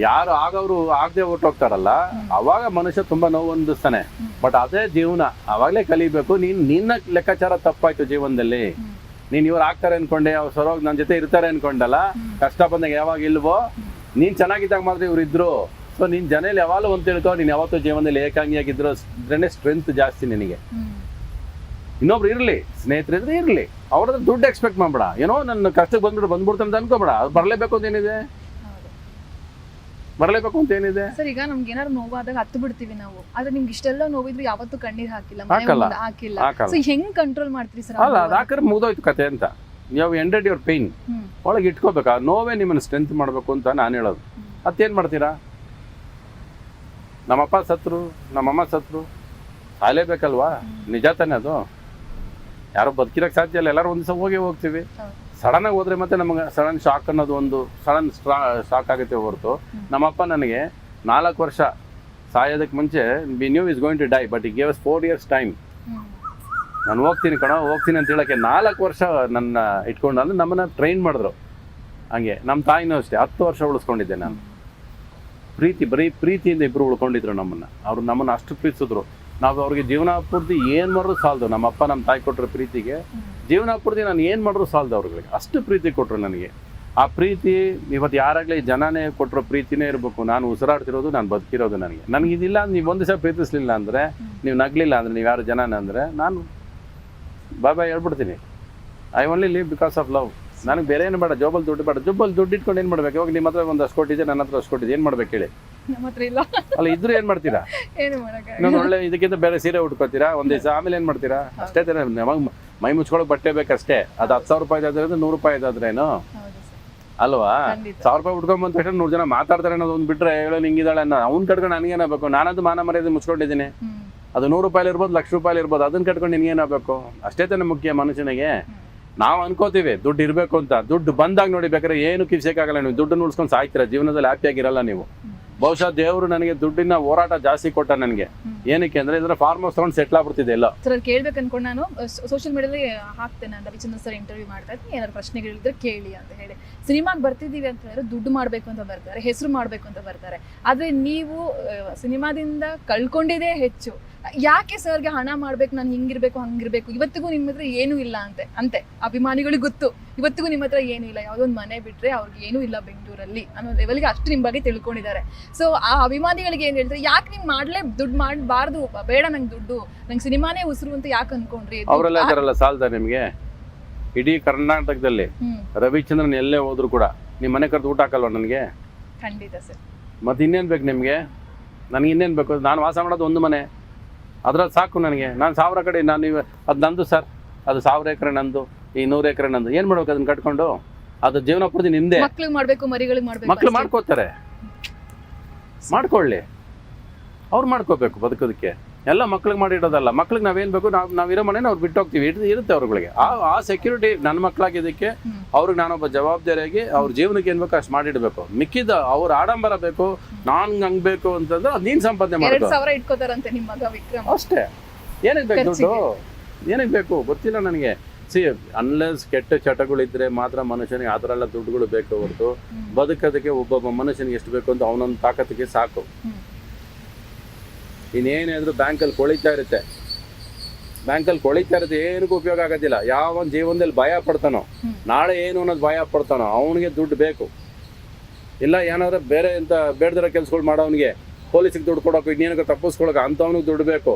ಯಾರು ಆಗವರು ಆಗದೆ ಹೊರ್ಟೋಗ್ತಾರಲ್ಲ ಅವಾಗ ಮನುಷ್ಯ ತುಂಬ ನೋವು ಅಂದಿಸ್ತಾನೆ. ಬಟ್ ಅದೇ ಜೀವನ, ಅವಾಗಲೇ ಕಲಿಬೇಕು. ನಿನ್ನ ಲೆಕ್ಕಾಚಾರ ತಪ್ಪಾಯ್ತು ಜೀವನದಲ್ಲಿ. ನೀನು ಇವ್ರು ಆಗ್ತಾರೆ ಅನ್ಕೊಂಡೆ, ಅವ್ರು ಸರೋಗಿ ನನ್ನ ಜೊತೆ ಇರ್ತಾರೆ ಅನ್ಕೊಂಡಲ್ಲ, ಕಷ್ಟ ಬಂದಾಗ ಯಾವಾಗ ಇಲ್ವೋ, ನೀನು ಚೆನ್ನಾಗಿದ್ದಾಗ ಮಾತ್ರ ಇವ್ರು ಇದ್ರು. ಸೊ ನಿನ್ನ ಜನೇಲಿ ಯಾವಾಗಲೂ ಒಂದು ತಿಳ್ಕೊ, ನೀನು ಯಾವತ್ತೂ ಜೀವನದಲ್ಲಿ ಏಕಾಂಗಿಯಾಗಿದ್ರು ಇದ್ರೇ ಸ್ಟ್ರೆಂತ್ ಜಾಸ್ತಿ ನಿನಗೆ. ಇನ್ನೊಬ್ರು ಇರಲಿ, ಸ್ನೇಹಿತರಿದ್ರೆ ಇರಲಿ, ಅವ್ರದ್ದು ದುಡ್ಡು ಎಕ್ಸ್ಪೆಕ್ಟ್ ಮಾಡಬೇಡ. ಏನೋ ನನ್ನ ಕಷ್ಟಕ್ಕೆ ಬಂದ್ಬಿಡ್ತಾನೆ ಅಂತ ಅನ್ಕೋಬೇಡ. ಅದು ಬರಲೇಬೇಕು ಅಂತ ಏನಿದೆ, ಬರಲೇಬೇಕು ಅಂತ ಏನಿದೆ ಸರ್. ಈಗ ನಮ್ಗೆ ಏನಾದ್ರು ನೋವಾದಾಗ ಹತ್ತು ಬಿಡ್ತೀವಿ ನಾವು, ಆದ್ರೆ ನಿಮ್ಗೆ ಇಷ್ಟೆಲ್ಲ ನೋವಿದ್ರು ಯಾವತ್ತೂ ಕಣ್ಣೀರ್ ಹಾಕಿಲ್ಲ, ಹಾಕಿಲ್ಲ. ಸೊ ಹೆಂಗ್ ಕಂಟ್ರೋಲ್ ಮಾಡ್ತೀರಿ ಸರ್? ಅಲ್ಲ, ಅದು ಹಾಕಿದ್ರೆ ಮುಗ್ದೋಯ್ತು ಕತೆ ಅಂತ. ನೀವು ಎಂಡೆಡ್ ಯುವರ್ ಪೇಯ್ನ್ ಒಳಗೆ ಇಟ್ಕೋಬೇಕು. ಆ ನೋವೇ ನಿಮ್ಮನ್ನು ಸ್ಟ್ರೆಂತ್ ಮಾಡಬೇಕು ಅಂತ ನಾನು ಹೇಳೋದು. ಮತ್ತೇನು ಮಾಡ್ತೀರಾ? ನಮ್ಮಪ್ಪ ಸತ್ರು, ನಮ್ಮಮ್ಮ ಸತ್ರು, ಸಾಯಲೇಬೇಕಲ್ವಾ? ನಿಜ ತಾನೆ ಅದು. ಯಾರು ಬದುಕಿರೋಕ್ಕೆ ಸಾಧ್ಯ ಇಲ್ಲ. ಎಲ್ಲರೂ ಒಂದು ದಿವಸ ಹೋಗ್ತೀವಿ. ಸಡನ್ನಾಗಿ ಹೋದ್ರೆ ಮತ್ತೆ ನಮಗೆ ಸಡನ್ ಶಾಕ್ ಅನ್ನೋದು ಒಂದು ಸಡನ್ ಶಾಕ್ ಆಗುತ್ತೆ ಹೊರತು. ನಮ್ಮಪ್ಪ ನನಗೆ 4 ವರ್ಷ ಸಾಯೋದಕ್ಕೆ ಮುಂಚೆ we knew is going to die, but he gave us 4 years time. ನಾನು ಹೋಗ್ತೀನಿ ಅಂತ ಹೇಳೋಕ್ಕೆ 4 ವರ್ಷ ನನ್ನ ಇಟ್ಕೊಂಡು ಅಂದ್ರೆ ನಮ್ಮನ್ನು ಟ್ರೈನ್ ಮಾಡಿದ್ರು. ಹಂಗೆ ನಮ್ಮ ತಾಯಿನೂ ಅಷ್ಟೇ 10 ವರ್ಷ ಉಳಿಸ್ಕೊಂಡಿದ್ದೆ ನಾನು. ಬರೀ ಪ್ರೀತಿಯಿಂದ ಇಬ್ಬರು ಉಳ್ಕೊಂಡಿದ್ರು ನಮ್ಮನ್ನು. ಅವರು ನಮ್ಮನ್ನು ಅಷ್ಟು ಪ್ರೀತಿಸಿದ್ರು. ನಾವು ಅವ್ರಿಗೆ ಜೀವನ ಪೂರ್ತಿ ಏನು ಮಾಡಿದ್ರು ಸಾಲದು. ನಮ್ಮಪ್ಪ ನಮ್ಮ ತಾಯಿ ಕೊಟ್ಟರು ಪ್ರೀತಿಗೆ ಜೀವನ ಪೂರ್ತಿ ನಾನು ಏನು ಮಾಡಿದ್ರು ಸಾಲದು. ಅವ್ರಿಗೆ ಅಷ್ಟು ಪ್ರೀತಿ ಕೊಟ್ಟರು ನನಗೆ. ಆ ಪ್ರೀತಿ ಇವತ್ತು ಯಾರಾಗಲಿ ಜನನೇ ಕೊಟ್ಟರು ಪ್ರೀತಿನೇ ಇರಬೇಕು. ನಾನು ಉಸಿರಾಡ್ತಿರೋದು, ನಾನು ಬದುಕಿರೋದು ನನಗೆ ಇದಿಲ್ಲ. ನೀವು ಒಂದು ದಿವಸ ಪ್ರೀತಿಸ್ಲಿಲ್ಲ ಅಂದರೆ, ನೀವು ನಗಲಿಲ್ಲ ಅಂದರೆ, ನೀವು ಯಾರು ಜನನೇ ಅಂದರೆ ನಾನು ಬಾಯ್ ಹೇಳ್ಬಿಡ್ತೀನಿ. I only live because of love. ನನಗೆ ಬೇರೆ ಏನು ಬೇಡ, ಜೋಬಲ್ಲಿ ದುಡ್ಡು ಬೇಡ. ಜೋಬಲ್ಲಿ ದುಡ್ಡು ಇಟ್ಕೊಂಡು ಏನು ಮಾಡ್ಬೇಕು? ಇವಾಗ ನಿಮ್ಮ ಹತ್ರ ಒಂದು 10 ಕೋಟಿ ಇದೆ, ನನ್ನ ಹತ್ರ 10 ಕೋಟಿ ಇದೆ, ಏನು ಮಾಡ್ಬೇಕು ಹೇಳಿ? ಅಲ್ಲ, ಇದ್ರೂ ಏನು ಮಾಡ್ತೀರಾ? ಇನ್ನೊಂದು ಒಳ್ಳೆ ಇದಕ್ಕಿಂತ ಬೇರೆ ಸೀರೆ ಉಟ್ಕೋತೀರಾ ಒಂದು ದಿವಸ, ಆಮೇಲೆ ಏನು ಮಾಡ್ತೀರಾ? ಅಷ್ಟೇ ತಾನೆ. ನಮಗೆ ಮೈ ಮುಚ್ಕೊಳ್ಳೋಕೆ ಬಟ್ಟೆ ಬೇಕಷ್ಟೇ. ಅದು 10,000 ರೂಪಾಯಿ ಇದಾದ್ರೆ 100 ರೂಪಾಯಿ ಇದಾದ್ರೇನು ಅಲ್ವಾ? 1000 ರೂಪಾಯಿ ಉಟ್ಕೊಂಬಂದ ತಕ್ಷಣ 100 ಜನ ಮಾತಾಡ್ತಾರೆ ಅನ್ನೋದು ಒಂದು ಬಿಟ್ರೆ, ಹೇಳೋ ಹಿಂಗಿದ್ದಾಳೆ ಅನ್ನೋ ಅವ್ನು ಕಟ್ಕೊಂಡು ನನಗೇನಾಗಬೇಕು? ನಾನದು ಮಾನ ಮರ್ಯಾದೆ ಮುಚ್ಕೊಂಡಿದ್ದೀನಿ. ಅದು 100 ರೂಪಾಯಿ ಇರ್ಬೋದು, 1,00,000 ರೂಪಾಯಿ ಇರ್ಬೋದು, ಅದನ್ನ ಕಟ್ಕೊಂಡು ನಿನ್ಗೇನಾಗಬೇಕು? ಅಷ್ಟೇ ತಾನೆ ಮುಖ್ಯ ಮನುಷ್ಯನಿಗೆ. ನಾವು ಅನ್ಕೋತೀವಿ ದುಡ್ಡು ಇರಬೇಕು ಅಂತ. ದುಡ್ಡು ಬಂದಾಗ ನೋಡಿ ಬೇಕಾದ್ರೆ ಏನು ಕಿವ್ಸಕ್ಕಾಗಲ್ಲ. ನೀವು ದುಡ್ಡನ್ನು ಉಳಿಸ್ಕೊಂಡು ಸಾಯ್ತೀರಾ, ಜೀವನದಲ್ಲಿ ಹ್ಯಾಪಿಯಾಗಿರಲ್ಲ ನೀವು. ಬಹುಶಃ ದೇವರು ನನಗೆ ದುಡ್ಡಿನ ಹೋರಾಟ ಜಾಸ್ತಿ ಕೊಟ್ಟ ನನಗೆ. ಏನಕ್ಕೆ ಅಂದ್ರೆ ಇದರ ಫಾರ್ಮ್ ಹೌಸ್ ತಗೊಂಡು ಸೆಟ್ಲ್ ಆಗ್ಬಿಡ್ತಿದೆ ಎಲ್ಲ. ಸರ್ ಕೇಳ್ಬೇಕು ಅನ್ಕೊಂಡು ನಾನು ಸೋಷಿಯಲ್ ಮೀಡಿಯಾದಲ್ಲಿ ಹಾಕ್ತೇನೆ, ರವಿಚಂದ್ರನ್ ಸರ್ ಇಂಟರ್ವ್ಯೂ ಮಾಡ್ತಾ ಇದ್ದೀನಿ, ಏನಾದ್ರು ಪ್ರಶ್ನೆಗಳಿದ್ರೆ ಕೇಳಿ ಅಂತ ಹೇಳಿ. ಸಿನಿಮಾಗೆ ಬರ್ತಿದ್ದೀವಿ ಅಂತ ಹೇಳಿದ್ರೆ ದುಡ್ಡು ಮಾಡಬೇಕು ಅಂತ ಬರ್ತಾರೆ, ಹೆಸರು ಮಾಡಬೇಕು ಅಂತ ಬರ್ತಾರೆ. ಆದರೆ ನೀವು ಸಿನಿಮಾದಿಂದ ಕಳ್ಕೊಂಡಿದ್ದೇ ಹೆಚ್ಚು. ಯಾಕೆ ಸರ್ಗೆ ಹಣ ಮಾಡ್ಬೇಕು, ನಾನು ಹಿಂಗಿರ್ಬೇಕು ಹಂಗಿರ್ಬೇಕು? ಇವತ್ತಿಗೂ ನಿಮ್ಮ ಹತ್ರ ಏನೂ ಇಲ್ಲ ಅಂತೆ ಅಭಿಮಾನಿಗಳಿಗೆ ಗೊತ್ತು. ಇವತ್ತಿಗೂ ನಿಮ್ಮ ಹತ್ರ ಏನೂ ಇಲ್ಲ, ಯಾವುದೋ ಒಂದು ಮನೆ ಬಿಟ್ಟರೆ ಅವ್ರಿಗೆ ಏನೂ ಇಲ್ಲ ಬೆಂಗಳೂರಲ್ಲಿ ಅನ್ನೋ ಲೆವೆಲ್ಗೆ ಅಷ್ಟು ನಿಮ್ಮ ಬಗ್ಗೆ ತಿಳ್ಕೊಂಡಿದ್ದಾರೆ. ಸೊ ಆ ಅಭಿಮಾನಿಗಳಿಗೆ ಏನು ಹೇಳ್ತಾರೆ, ಯಾಕೆ ನೀವು ದುಡ್ಡು ಮಾಡಬಾರ್ದು, ಬೇಡ ನಂಗೆ ದುಡ್ಡು, ನಂಗೆ ಸಿನಿಮಾನೇ ಉಸಿರು ಅಂತ ಯಾಕೆ ಅನ್ಕೊಂಡ್ರಿ? ಅವರೆಲ್ಲ ಇದಾರಲ್ಲ, ಸಾಲ್ದ ನಿಮಗೆ? ಇಡೀ ಕರ್ನಾಟಕದಲ್ಲಿ ರವಿಚಂದ್ರನ್ ಎಲ್ಲೇ ಹೋದ್ರು ಕೂಡ ನಿಮ್ಮ ಮನೆ ಕರೆದು ಊಟ ಹಾಕಲ್ವ ನನಗೆ? ಖಂಡಿತ ಸರ್. ಮತ್ತೆ ಇನ್ನೇನು ಬೇಕು ನಿಮಗೆ? ನನಗೆ ಇನ್ನೇನು ಬೇಕು? ನಾನು ವಾಸ ಮಾಡೋದು ಒಂದು ಮನೆ, ಅದ್ರಲ್ಲಿ ಸಾಕು ನನಗೆ. ನಾನು 1000 ಕಡೆ ನಾನು ಅದು ನಂದು ಸರ್, ಅದು 1000 ಎಕರೆ ನಂದು, ಈ 100 ಎಕರೆ ನಂದು. ಏನು ಮಾಡ್ಬೇಕು ಅದನ್ನ ಕಟ್ಕೊಂಡು? ಅದು ಜೀವನ ಪೂರ್ತಿ ನಿಂದೆ. ಮಕ್ಳಿಗೆ ಮಾಡಬೇಕು, ಮರಿಗಳಿಗೆ ಮಾಡಬೇಕು. ಮಕ್ಳು ಮಾಡ್ಕೋತಾರೆ, ಮಾಡ್ಕೊಳ್ಳಿ, ಅವ್ರು ಮಾಡ್ಕೋಬೇಕು ಬದುಕೋದಕ್ಕೆ. ಎಲ್ಲ ಮಕ್ಳಿಗೆ ಮಾಡಿಡೋದಲ್ಲ. ಮಕ್ಳಿಗೆ ನಾವೇನು ಬೇಕು ನಾವಿರೋ ಮನೇನ ಅವ್ರು ಬಿಟ್ಟು ಹೋಗ್ತೀವಿ, ಇರುತ್ತೆ ಅವ್ರುಗಳಿಗೆ. ಆ ಸೆಕ್ಯೂರಿಟಿ ನನ್ನ ಮಕ್ಕಳಾಗಿದ್ದಕ್ಕೆ ಅವ್ರಿಗೆ ನಾನೊಬ್ಬ ಜವಾಬ್ದಾರಿಯಾಗಿ ಅವ್ರ ಜೀವನಕ್ಕೆ ಏನು ಬೇಕು ಅಷ್ಟು ಮಾಡಿಡಬೇಕು. ಮಿಕ್ಕಿದ ಅವ್ರ ಆಡಂಬರ ಬೇಕು, ನಾನು ಹಂಗೆ ಬೇಕು ಅಂತಂದ್ರೆ ಅದು ನೀನು ಸಂಪಾದನೆ ಮಾಡ್ಕೋ 2,000 ಇಟ್ಕೋತಾರಂತೆ ನಿಮ್ಮ ಮಗ ವಿಕ್ರಮ್. ಅಷ್ಟೇ. ಏನಕ್ಕೆ ಬೇಕು ದುಡ್ಡು? ಏನಕ್ಕೆ ಬೇಕು ಗೊತ್ತಿಲ್ಲ ನನಗೆ. ಅನ್ಲೆಸ್ ಕೆಟ್ಟ ಚಟಗಳಿದ್ರೆ ಮಾತ್ರ ಮನುಷ್ಯನಿಗೆ ಆ ಥರ ಎಲ್ಲ ದುಡ್ಡುಗಳು ಬೇಕು ಹೊರತು ಬದುಕೋದಕ್ಕೆ ಒಬ್ಬೊಬ್ಬ ಮನುಷ್ಯನಿಗೆ ಎಷ್ಟು ಬೇಕು ಅಂತ ಅವನೊಂದು ತಾಕತ್ತಿಗೆ ಸಾಕು. ಇನ್ನೇನಾದರೂ ಬ್ಯಾಂಕಲ್ಲಿ ಕೊಳಿತಾ ಇರುತ್ತೆ, ಏನಕ್ಕೂ ಉಪಯೋಗ ಆಗೋದಿಲ್ಲ. ಯಾವ ಜೀವನದಲ್ಲಿ ಭಯ ಪಡ್ತಾನೋ, ನಾಳೆ ಏನು ಅನ್ನೋದು ಭಯ ಪಡ್ತಾನೋ ಅವನಿಗೆ ದುಡ್ಡು ಬೇಕು. ಇಲ್ಲ ಏನಾದ್ರೆ ಬೇರೆ ಎಂತ ಬೇಡದಿರೋ ಕೆಲಸಗಳು ಮಾಡೋವನಿಗೆ, ಪೊಲೀಸಿಗೆ ದುಡ್ಡು ಕೊಡೋಕೆ, ಇನ್ನೇನಕ್ಕೆ ತಪ್ಪಿಸ್ಕೊಳಕ್ಕೆ ಅಂಥವ್ನಿಗೆ ದುಡ್ಡು ಬೇಕು.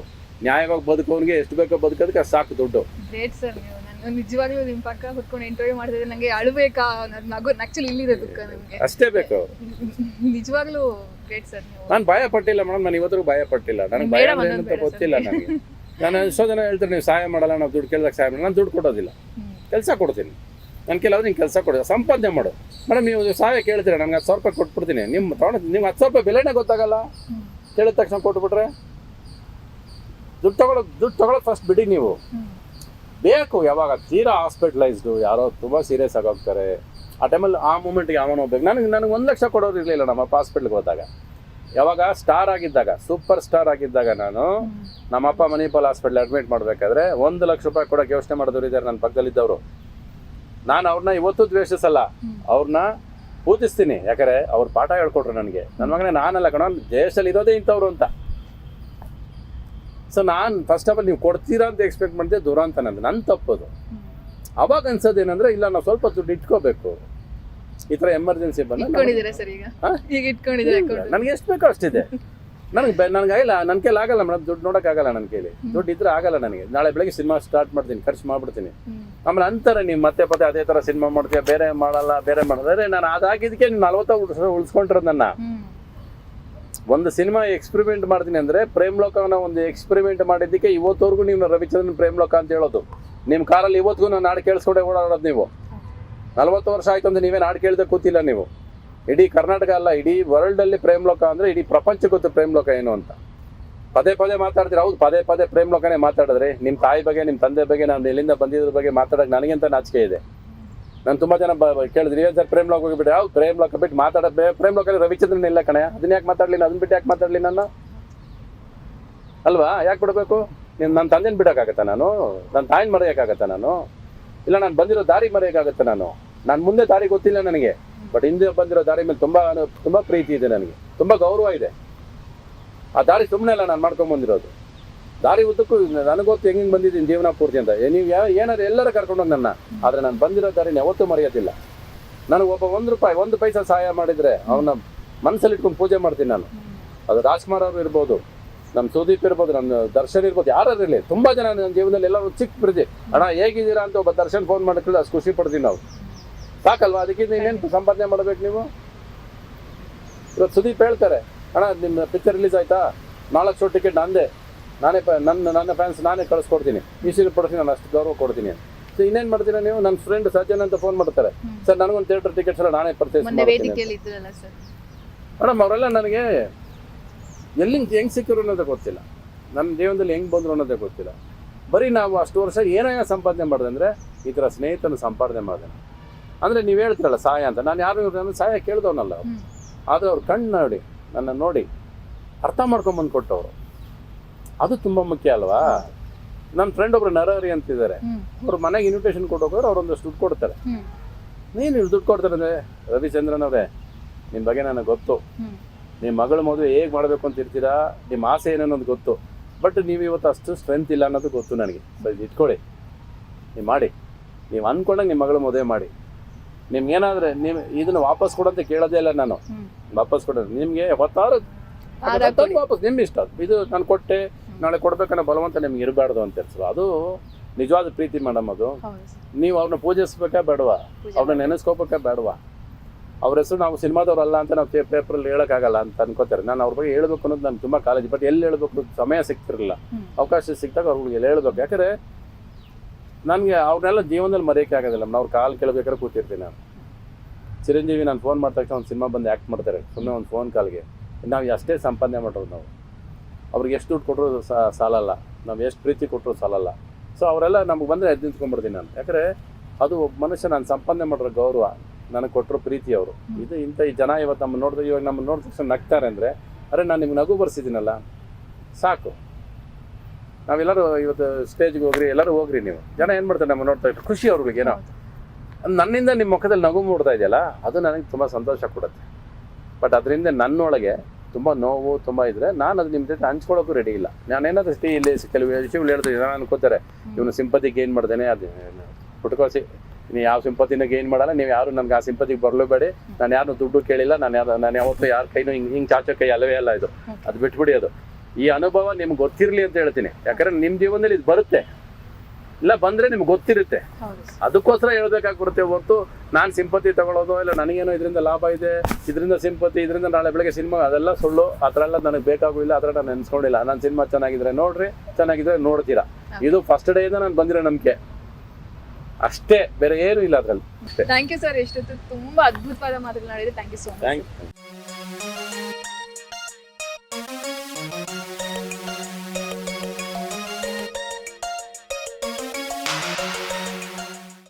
ನ್ಯಾಯವಾಗಿ ಬದುಕೋನಿಗೆ ಎಷ್ಟು ಬೇಕೋ ಬದುಕೋದಕ್ಕೆ ಅಷ್ಟು ಸಾಕು ದುಡ್ಡು. ಗ್ರೇಟ್ ಸರ್ ನೀವು. ನಾನು ನಿಜವಾಗ್ಲೂ ನಿಮ್ಮ ಪಕ್ಕ ಕುತ್ಕೊಂಡು ಇಂಟರ್ವ್ಯೂ ಮಾಡ್ತಿದ್ದೆ, ನನಗೆ ಅಳಬೇಕಾ ನಗು ಆಕ್ಚುಲಿ ಇಲ್ಲಿದೆ ದುಃಖ ನನಗೆ. ಅಷ್ಟೇ ಬೇಕು. ನಿಜವಾಗ್ಲೂ ಗ್ರೇಟ್ ಸರ್ ನೀವು. ನಾನು ಭಯ ಪಟ್ಟಿಲ್ಲ ಮೇಡಮ್, ನಾನು ಇವತ್ತಿಗೂ ಭಯ ಪಟ್ಟಿಲ್ಲ. ನನಗೆ ಭಯ ಏನಂತ ಗೊತ್ತಿಲ್ಲ ನನಗೆ. ನಾನು ಎಷ್ಟೋ ಜನ ಹೇಳ್ತಾರೆ ನೀವು ಸಹಾಯ ಮಾಡಲ್ಲ, ನಾವು ದುಡ್ಡು ಕೇಳಿದಾಗ ಸಹಾಯ ಮಾಡಲ್ಲ. ನಾನು ದುಡ್ಡು ಕೊಡೋದಿಲ್ಲ, ಕೆಲಸ ಕೊಡ್ತೀನಿ. ನನ್ನ ಕೆಲವ್ರು ನಿಂಗೆ ಕೆಲಸ ಕೊಡೋದು, ಸಂಪಾದನೆ ಮಾಡು. ಮೇಡಮ್ ನೀವು ಸಹಾಯ ಕೇಳ್ತೀರಾ, ನನಗೆ 10,000 ರೂಪಾಯಿ ಕೊಟ್ಬಿಡ್ತೀನಿ. ನಿಮ್ಗೆ 10,000 ರೂಪಾಯಿ ಬೆಲೆನೇ ಗೊತ್ತಾಗಲ್ಲ, ಕೇಳಿದ ತಕ್ಷಣ ಕೊಟ್ಬಿಟ್ರೆ. ದುಡ್ಡು ತಗೊಳ್ಳೋದು ಫಸ್ಟ್ ಬಿಡಿ. ನೀವು ಬೇಕು ಯಾವಾಗ ತೀರಾ ಹಾಸ್ಪಿಟಲೈಸ್ಡು, ಯಾರೋ ತುಂಬ ಸೀರಿಯಸ್ ಆಗಿ ಹೋಗ್ತಾರೆ, ಆ ಟೈಮಲ್ಲಿ ಆ ಮೂಮೆಂಟ್ಗೆ ಅವನು ಹೋಗ್ಬೇಕು. ನನಗೆ 1 ಲಕ್ಷ ಕೊಡೋರು ಇರಲಿಲ್ಲ ನಮ್ಮಪ್ಪ ಹಾಸ್ಪಿಟ್ಲಿಗೆ ಹೋದಾಗ. ಯಾವಾಗ ಸ್ಟಾರ್ ಆಗಿದ್ದಾಗ, ಸೂಪರ್ ಸ್ಟಾರ್ ಆಗಿದ್ದಾಗ, ನಾನು ನಮ್ಮಪ್ಪ ಮಣಿಪಾಲ್ ಹಾಸ್ಪಿಟ್ಲ್ ಅಡ್ಮಿಟ್ ಮಾಡಬೇಕಾದ್ರೆ 1 ಲಕ್ಷ ರೂಪಾಯಿ ಕೊಡೋಕೆ ಯೋಚನೆ ಮಾಡಿದವರು ಇದ್ದಾರೆ ನನ್ನ ಪಕ್ಕದಲ್ಲಿದ್ದವರು. ನಾನು ಅವ್ರನ್ನ ಇವತ್ತು ದ್ವೇಷಿಸಲ್ಲ, ಅವ್ರನ್ನ ಪೂಜಿಸ್ತೀನಿ. ಯಾಕಂದರೆ ಅವ್ರು ಪಾಠ ಹೇಳ್ಕೊಟ್ರು ನನಗೆ. ನನ್ನ ಮಗನೇ ನಾನಲ್ಲ ಕಣ, ದೇಶದಲ್ಲಿ ಇರೋದೇ ಇಂಥವ್ರು ಅಂತ. ಸೊ ನಾನು ಫಸ್ಟ್ ಆಫ್ ಆಲ್ ನೀವು ಕೊಡ್ತೀರಾ ಅಂತ ಎಕ್ಸ್ಪೆಕ್ಟ್ ಮಾಡಿದೆ, ದೂರ ಅಂತ ನನ್ನ ತಪ್ಪದು. ಅವಾಗ ಅನ್ಸೋದು ಏನಂದ್ರೆ, ಇಲ್ಲ ನಾವು ಸ್ವಲ್ಪ ದುಡ್ಡು ಇಟ್ಕೋಬೇಕು, ಈ ಥರ ಎಮರ್ಜೆನ್ಸಿ ಬಂದ. ನನಗೆ ಎಷ್ಟು ಬೇಕೋ ಅಷ್ಟಿದೆ. ನನಗಾಗಿಲ್ಲ, ನನ್ನ ಕೈಲಿ ಆಗಲ್ಲ ಮೇಡಮ್, ದುಡ್ಡು ನೋಡೋಕ್ಕಾಗಲ್ಲ ನನ್ನ ಕೈಲಿ. ದುಡ್ಡು ಇದ್ರೆ ಆಗಲ್ಲ ನನಗೆ. ನಾಳೆ ಬೆಳಗ್ಗೆ ಸಿನಿಮಾ ಸ್ಟಾರ್ಟ್ ಮಾಡ್ತೀನಿ, ಖರ್ಚು ಮಾಡ್ಬಿಡ್ತೀನಿ. ಆಮೇಲೆ ಅಂತಾರೆ ನೀವು ಮತ್ತೆ ಅದೇ ಥರ ಸಿನಿಮಾ ಮಾಡ್ತೀಯ, ಬೇರೆ ಮಾಡೋದ್ರೆ ನಾನು ಅದಾಗಿದ್ದಕ್ಕೆ 40 ವರ್ಷ ಉಳಿಸ್ಕೊಂಡಿರೋದು. ನನ್ನ ಒಂದು ಸಿನಿಮಾ ಎಕ್ಸ್ಪೆರಿಮೆಂಟ್ ಮಾಡ್ತೀನಿ ಅಂದರೆ, ಪ್ರೇಮ್ ಲೋಕನ ಒಂದು ಎಕ್ಸ್ಪೆರಿಮೆಂಟ್ ಮಾಡಿದ್ದಕ್ಕೆ ಇವತ್ತವರೆಗೂ ನೀವು ರವಿಚಂದ್ರನ್ ಪ್ರೇಮ್ ಲೋಕ ಅಂತ ಹೇಳೋದು. ನಿಮ್ಮ ಕಾರಲ್ಲಿ ಇವತ್ತಿಗೂ ನಾನು ಹಾಡು ಕೇಳಿಸ್ಕೊಂಡೆ ಓಡಾಡೋದು. ನೀವು 40 ವರ್ಷ ಆಯ್ತು ಅಂತ ನೀವೇನು ಹಾಡು ಕೇಳಿದೆ ಕೂತಿಲ್ಲ ನೀವು. ಇಡೀ ಕರ್ನಾಟಕ ಅಲ್ಲ, ಇಡೀ ವರ್ಲ್ಡಲ್ಲಿ ಪ್ರೇಮ್ ಲೋಕ ಅಂದರೆ ಇಡೀ ಪ್ರಪಂಚಕ್ಕೆ ಗೊತ್ತು ಪ್ರೇಮ್ ಲೋಕ ಏನು ಅಂತ. ಪದೇ ಮಾತಾಡ್ತೀರಿ. ಹೌದು, ಪದೇ ಪ್ರೇಮ್ ಲೋಕನೇ ಮಾತಾಡಿದ್ರಿ. ನಿಮ್ಮ ತಾಯಿ ಬಗ್ಗೆ, ನಿಮ್ಮ ತಂದೆ ಬಗ್ಗೆ, ನಾನು ಎಲ್ಲಿಂದ ಬಂದಿದ್ರ ಬಗ್ಗೆ ಮಾತಾಡೋಕೆ ನನಗೆಂತ ನಾಚಿಕೆ ಇದೆ. ನಾನು ತುಂಬ ಜನ ಕೇಳಿದ್ರಿ, ಏನು ಸರ್ ಪ್ರೇಮ್ ಲೋಕ ಹೋಗಿಬಿಟ್ಟು, ಯಾವ ಪ್ರೇಮ್ ಲೋಕ ಬಿಟ್ಟು ಪ್ರೇಮ್ ಲೋಕಲ್ಲಿ ರವಿಚಂದ್ರನ್ ಇಲ್ಲ ಕಣೆ, ಅದನ್ನ ಯಾಕೆ ಮಾತಾಡಲಿ, ಅದನ್ನ ಬಿಟ್ಟು ಯಾಕೆ ಮಾತಾಡಲಿ ನಾನು ಅಲ್ವಾ? ಯಾಕೆ ಬಿಡಬೇಕು? ನನ್ನ ತಂದೆನ ಬಿಡೋಕ್ಕಾಗತ್ತಾ ನಾನು? ನನ್ನ ತಾಯಿನ ಮರೆಯೋಕ್ಕಾಗತ್ತಾ ನಾನು? ಇಲ್ಲ ನಾನು ಬಂದಿರೋ ದಾರಿ ಮರೆಯೋಕ್ಕಾಗತ್ತೆ ನಾನು ಮುಂದೆ ದಾರಿ ಗೊತ್ತಿಲ್ಲ ನನಗೆ, ಬಟ್ ಹಿಂದೆ ಬಂದಿರೋ ದಾರಿ ಮೇಲೆ ತುಂಬ ಪ್ರೀತಿ ಇದೆ ನನಗೆ, ತುಂಬ ಗೌರವ ಇದೆ. ಆ ದಾರಿ ಸುಮ್ಮನೆ ಅಲ್ಲ ನಾನು ಮಾಡ್ಕೊಂಬಂದಿರೋದು. ದಾರಿ ಉದ್ದಕ್ಕೂ ನನಗೊತ್ತು ಹೆಂಗೆ ಬಂದಿದ್ದೀನಿ ಜೀವನ ಪೂರ್ತಿ ಅಂತ. ನೀವು ಏನಾದ್ರು ಎಲ್ಲರೂ ಕರ್ಕೊಂಡೋಗಿ ನನ್ನ, ಆದರೆ ನಾನು ಬಂದಿರೋ ದಾರಿನ ಯಾವತ್ತೂ ಮರೆಯೋದಿಲ್ಲ. ನನಗೆ ಒಬ್ಬ 1 ರೂಪಾಯಿ 1 ಪೈಸಾ ಸಹಾಯ ಮಾಡಿದರೆ ಅವನ ಮನಸ್ಸಲ್ಲಿ ಇಟ್ಕೊಂಡು ಪೂಜೆ ಮಾಡ್ತೀನಿ ನಾನು. ಅದು ರಾಜ್ಕುಮಾರ್ ಅವರು ಇರ್ಬೋದು, ನಮ್ಮ ಸುದೀಪ್ ಇರ್ಬೋದು, ನಮ್ಮ ದರ್ಶನ್ ಇರ್ಬೋದು, ಯಾರು ಇರಲಿ. ತುಂಬ ಜನ ನನ್ನ ಜೀವನದಲ್ಲಿ ಎಲ್ಲರೂ ಚಿಕ್ಕ ಪ್ರೀತಿ, ಅಣ್ಣ ಹೇಗಿದ್ದೀರಾ ಅಂತ ಒಬ್ಬ ದರ್ಶನ್ ಫೋನ್ ಮಾಡೋಕ್ಕಿಲ್ಲ, ಅಷ್ಟು ಖುಷಿ ಪಡ್ತೀವಿ ನಾವು. ಸಾಕಲ್ವಾ? ಅದಕ್ಕಿಂತ ಇನ್ನೇನು ಸಂಪಾದನೆ ಮಾಡಬೇಕು ನೀವು? ಇವತ್ತು ಸುದೀಪ್ ಹೇಳ್ತಾರೆ, ಅಣ್ಣ ನಿಮ್ಮ ಪಿಕ್ಚರ್ ರಿಲೀಸ್ ಆಯ್ತಾ, 4 ಶೋ ಟಿಕೆಟ್ ನನ್ನ ಫ್ಯಾನ್ಸ್ ನಾನೇ ಕಳಿಸ್ಕೊಡ್ತೀನಿ, ಈಸಿಲಿ ಕೊಡ್ತೀನಿ, ನಾನು ಅಷ್ಟು ಗೌರವ ಕೊಡ್ತೀನಿ. ಸೊ ಇನ್ನೇನು ಮಾಡ್ತೀರಾ ನೀವು? ನನ್ನ ಫ್ರೆಂಡ್ ಸಜ್ಜನ್ ಅಂತ ಫೋನ್ ಮಾಡ್ತಾರೆ, ಸರ್ ನನಗೊಂದು ಥಿಯೇಟರ್ ಟಿಕೆಟ್ಸ್ ಎಲ್ಲ ನಾನೇ ಪರ್ಚೇಸ್ ಮಾಡ್ತೀನಿ. ಮೇಡಮ್ ಅವರೆಲ್ಲ ನನಗೆ ಎಲ್ಲಿಂದ ಹೆಂಗೆ ಸಿಕ್ಕಿರು ಅನ್ನೋದೇ ಗೊತ್ತಿಲ್ಲ, ನನ್ನ ಜೀವನದಲ್ಲಿ ಹೆಂಗೆ ಬಂದರು ಅನ್ನೋದೇ ಗೊತ್ತಿಲ್ಲ. ಬರೀ ನಾವು ಅಷ್ಟು ವರ್ಷ ಏನೇನೋ ಸಂಪಾದನೆ ಮಾಡಿದೆ ಅಂದರೆ ಈ ಥರ ಸ್ನೇಹಿತನ ಸಂಪಾದನೆ ಮಾಡಿದೆ. ಅಂದರೆ ನೀವು ಹೇಳ್ತೀರಲ್ಲ ಸಹಾಯ ಅಂತ, ನಾನು ಯಾರು ಸಹಾಯ ಕೇಳಿದವನಲ್ಲ, ಆದರೆ ಅವ್ರು ಕಣ್ಣು ನೋಡಿ ನನ್ನ ನೋಡಿ ಅರ್ಥ ಮಾಡ್ಕೊಂಬಂದು ಕೊಟ್ಟವರು, ಅದು ತುಂಬ ಮುಖ್ಯ ಅಲ್ವಾ? ನನ್ನ ಫ್ರೆಂಡ್ ಒಬ್ರು ನರಹರಿ ಅಂತಿದ್ದಾರೆ, ಅವ್ರ ಮನೆಗೆ ಇನ್ವಿಟೇಷನ್ ಕೊಟ್ಟು ಹೋಗೋರು, ಅವ್ರು ಒಂದಷ್ಟು ದುಡ್ಡು ಕೊಡ್ತಾರೆ. ನೀನು ದುಡ್ಡು ಕೊಡ್ತಾರೆ ಅಂದರೆ, ರವಿಚಂದ್ರನ್ ಅವರೇ ನಿಮ್ಮ ಬಗ್ಗೆ ನನಗೆ ಗೊತ್ತು, ನಿಮ್ಮ ಮಗಳ ಮದುವೆ ಹೇಗೆ ಮಾಡಬೇಕು ಅಂತ ಇರ್ತೀರಾ, ನಿಮ್ಮ ಆಸೆ ಏನನ್ನೋದು ಗೊತ್ತು, ಬಟ್ ನೀವು ಇವತ್ತು ಅಷ್ಟು ಸ್ಟ್ರೆಂತ್ ಇಲ್ಲ ಅನ್ನೋದು ಗೊತ್ತು ನನಗೆ. ಸರಿ ಇಟ್ಕೊಳ್ಳಿ, ನೀವು ಮಾಡಿ, ನೀವು ಅಂದ್ಕೊಂಡಾಗ ನಿಮ್ಮ ಮಗಳ ಮದುವೆ ಮಾಡಿ. ನಿಮ್ಗೇನಾದ್ರೆ ನೀವು ಇದನ್ನು ವಾಪಸ್ ಕೊಡಂತ ಕೇಳೋದೇ ಇಲ್ಲ ನಾನು, ವಾಪಸ್ ಕೊಡೋದು ನಿಮಗೆ ಹೊತ್ತಾರು ವಾಪಸ್ ನಿಮ್ಮ ಇಷ್ಟ. ಇದು ನಾನು ಕೊಟ್ಟೆ, ನಾಳೆ ಕೊಡ್ಬೇಕನ್ನೋ ಬಲವಂತ ನಿಮ್ಗೆ ಇರಬಾರ್ದು ಅಂತ ಅನ್ಸಲ್ಲ. ಅದು ನಿಜವಾದ ಪ್ರೀತಿ ಮೇಡಮ್. ಅದು ನೀವು ಅವ್ರನ್ನ ಪೂಜಿಸ್ಬೇಕಾ ಬೇಡವಾ, ಅವ್ರನ್ನ ನೆನೆಸ್ಕೋಬೇಕಾ ಬೇಡವಾ? ಅವ್ರ ಹೆಸರು ನಾವು ಸಿನಿಮಾದವ್ರಲ್ಲ ಅಂತ ನಾವು ಪೇಪರಲ್ಲಿ ಹೇಳೋಕ್ಕಾಗಲ್ಲ ಅಂತ ಅನ್ಕೋತಾರೆ. ನಾನು ಅವ್ರ ಬಗ್ಗೆ ಹೇಳ್ಬೇಕು ಅನ್ನೋದು ನಾನು ತುಂಬ ಕಾಲೇಜ್, ಬಟ್ ಎಲ್ಲಿ ಹೇಳ್ಬೇಕು ಸಮಯ ಸಿಗ್ತಿರಲಿಲ್ಲ, ಅವಕಾಶ ಸಿಕ್ತಾಗ ಅವ್ರಿಗೆ ಎಲ್ಲಿ ಹೇಳ್ಬೇಕು. ಯಾಕಂದರೆ ನನಗೆ ಅವ್ರನ್ನೆಲ್ಲ ಜೀವನದಲ್ಲಿ ಮರೆಯೋಕ್ಕೆ ಆಗೋದಿಲ್ಲ. ಅವ್ರ ಕಾಲು ಕೇಳಬೇಕಾದ್ರೆ ಕೂತಿರ್ತೀನಿ ನಾನು. ಚಿರಂಜೀವಿ ನಾನು ಫೋನ್ ಮಾಡಿದ ತಕ್ಷಣ ಒಂದು ಸಿನಿಮಾ ಬಂದು ಆ್ಯಕ್ಟ್ ಮಾಡ್ತಾರೆ, ಸುಮ್ಮನೆ ಒಂದು ಫೋನ್ ಕಾಲ್ಗೆ. ನಾವು ಅಷ್ಟೇ ಸಂಪಾದನೆ ಮಾಡೋದು ನಾವು. ಅವ್ರಿಗೆ ಎಷ್ಟು ದುಡ್ಡು ಕೊಟ್ಟರು ಸಾಲಲ್ಲ, ನಾವು ಎಷ್ಟು ಪ್ರೀತಿ ಕೊಟ್ಟರು ಸಾಲಲ್ಲ. ಸೊ ಅವರೆಲ್ಲ ನಮ್ಗೆ ಬಂದರೆ ಎದ್ದು ನಿಂತ್ಕೊಂಡ್ಬಿಡ್ತೀನಿ ನಾನು. ಯಾಕಂದರೆ ಅದು ಒಬ್ಬ ಮನುಷ್ಯ ನಾನು ಸಂಪಾದನೆ ಮಾಡಿರೋ ಗೌರವ, ನನಗೆ ಕೊಟ್ಟರು ಪ್ರೀತಿ ಅವರು. ಇದು ಇಂಥ ಈ ಜನ ಇವತ್ತು ನಮ್ಮನ್ನು ನೋಡಿದ್ರೆ, ಇವಾಗ ನಮ್ಮನ್ನು ನೋಡಿದ ತಕ್ಷಣ ನಗ್ತಾರೆ ಅಂದರೆ, ಅರೆ ನಾನು ನಿಮ್ಗೆ ನಗು ಬರ್ಸಿದ್ದೀನಲ್ಲ ಸಾಕು. ನಾವೆಲ್ಲರೂ ಇವತ್ತು ಸ್ಟೇಜ್ಗೆ ಹೋಗ್ರಿ, ಎಲ್ಲರೂ ಹೋಗ್ರಿ, ನೀವು ಜನ ಏನು ಮಾಡ್ತಾರೆ ನಮ್ಮ ನೋಡ್ತಾ ಇಟ್ಟು ಖುಷಿ ಅವ್ರಿಗೆ ಏನೋ. ನನ್ನಿಂದ ನಿಮ್ಮ ಮುಖದಲ್ಲಿ ನಗು ಮೂಡ್ತಾ ಇದೆಯಲ್ಲ, ಅದು ನನಗೆ ತುಂಬ ಸಂತೋಷ ಕೊಡುತ್ತೆ. ಬಟ್ ಅದರಿಂದ ನನ್ನೊಳಗೆ ತುಂಬ ನೋವು ತುಂಬ ಇದ್ದರೆ ನಾನು ಅದು ನಿಮ್ಮ ಜೊತೆ ಹಂಚ್ಕೊಳ್ಳೋಕ್ಕೂ ರೆಡಿ ಇಲ್ಲ. ನಾನೇನಾದರೂ ಇಲ್ಲಿ ಕೆಲವು ವಿಷಯಗಳು ಹೇಳ್ತೀನಿ, ನಾನು ಅನ್ಕೋತಾರೆ ಇವನು ಸಿಂಪತಿ ಗೇನ್ ಮಾಡ್ದೇನೆ, ಅದು ಪುಟ್ಕೋಸಿ ನೀವು ಯಾವ ಸಿಂಪತಿನ ಗೇನ್ ಮಾಡಲ್ಲ, ನೀವು ಯಾರು ನನಗೆ ಆ ಸಿಂಪತಿಗೆ ಬರಲೇಬೇಡಿ, ನಾನು ಯಾರು ದುಡ್ಡು ಕೇಳಿಲ್ಲ, ನಾನು ಯಾವತ್ತೂ ಯಾರ ಕೈನೂ ಹಿಂಗೆ ಚಾಚೋ ಕೈ ಅಲ್ಲವೇ ಅಲ್ಲ. ಅದು ಬಿಟ್ಬಿಡಿ. ಅದು ಈ ಅನುಭವ ನಿಮ್ಗೆ ಗೊತ್ತಿರಲಿ ಅಂತ ಹೇಳ್ತೀನಿ. ಯಾಕಂದರೆ ನಿಮ್ಮ ಜೀವನದಲ್ಲಿ ಇದು ಬರುತ್ತೆ, ಇಲ್ಲ ಬಂದರೆ ನಿಮ್ಗೆ ಗೊತ್ತಿರುತ್ತೆ. ಅದಕ್ಕೋಸ್ಕರ ಹೇಳ್ಬೇಕಾಗ್ಬಿಡುತ್ತೆ ಹೊರತು ನಾನು ಸಿಂಪತಿ ತಗೊಳ್ಳೋದು ಇಲ್ಲ ನನಗೇನೋ ಇದರಿಂದ ಲಾಭ ಇದೆ, ಇದರಿಂದ ಸಿಂಪತಿ, ಇದರಿಂದ ನಾಳೆ ಬೆಳಗ್ಗೆ ಸಿನಿಮಾ, ಅದೆಲ್ಲ ಸುಳ್ಳು. ಆ ಥರ ಎಲ್ಲ ನನಗೆ ಬೇಕಾಗಿಲ್ಲ, ಆ ಥರ ನಾನು ನೆನೆಸ್ಕೊಂಡಿಲ್ಲ. ನಾನು ಸಿನಿಮಾ ಚೆನ್ನಾಗಿದ್ರೆ ನೋಡ್ರಿ, ಚೆನ್ನಾಗಿದ್ರೆ ನೋಡ್ತೀರಾ. ಇದು ಫಸ್ಟ್ ಡೇಯಿಂದ ನಾನು ಬಂದಿರೋ ನಂಬಿಕೆ ಅಷ್ಟೇ, ಬೇರೆ ಏನೂ ಇಲ್ಲ ಅದರಲ್ಲಿ. Thank you sir. ಎಷ್ಟೊತ್ತು ತುಂಬಾ ಅದ್ಭುತವಾದ ಮಾತುಗಳನ್ನ ಹೇಳಿದ್ರೆ. Thank you so much. Thank you.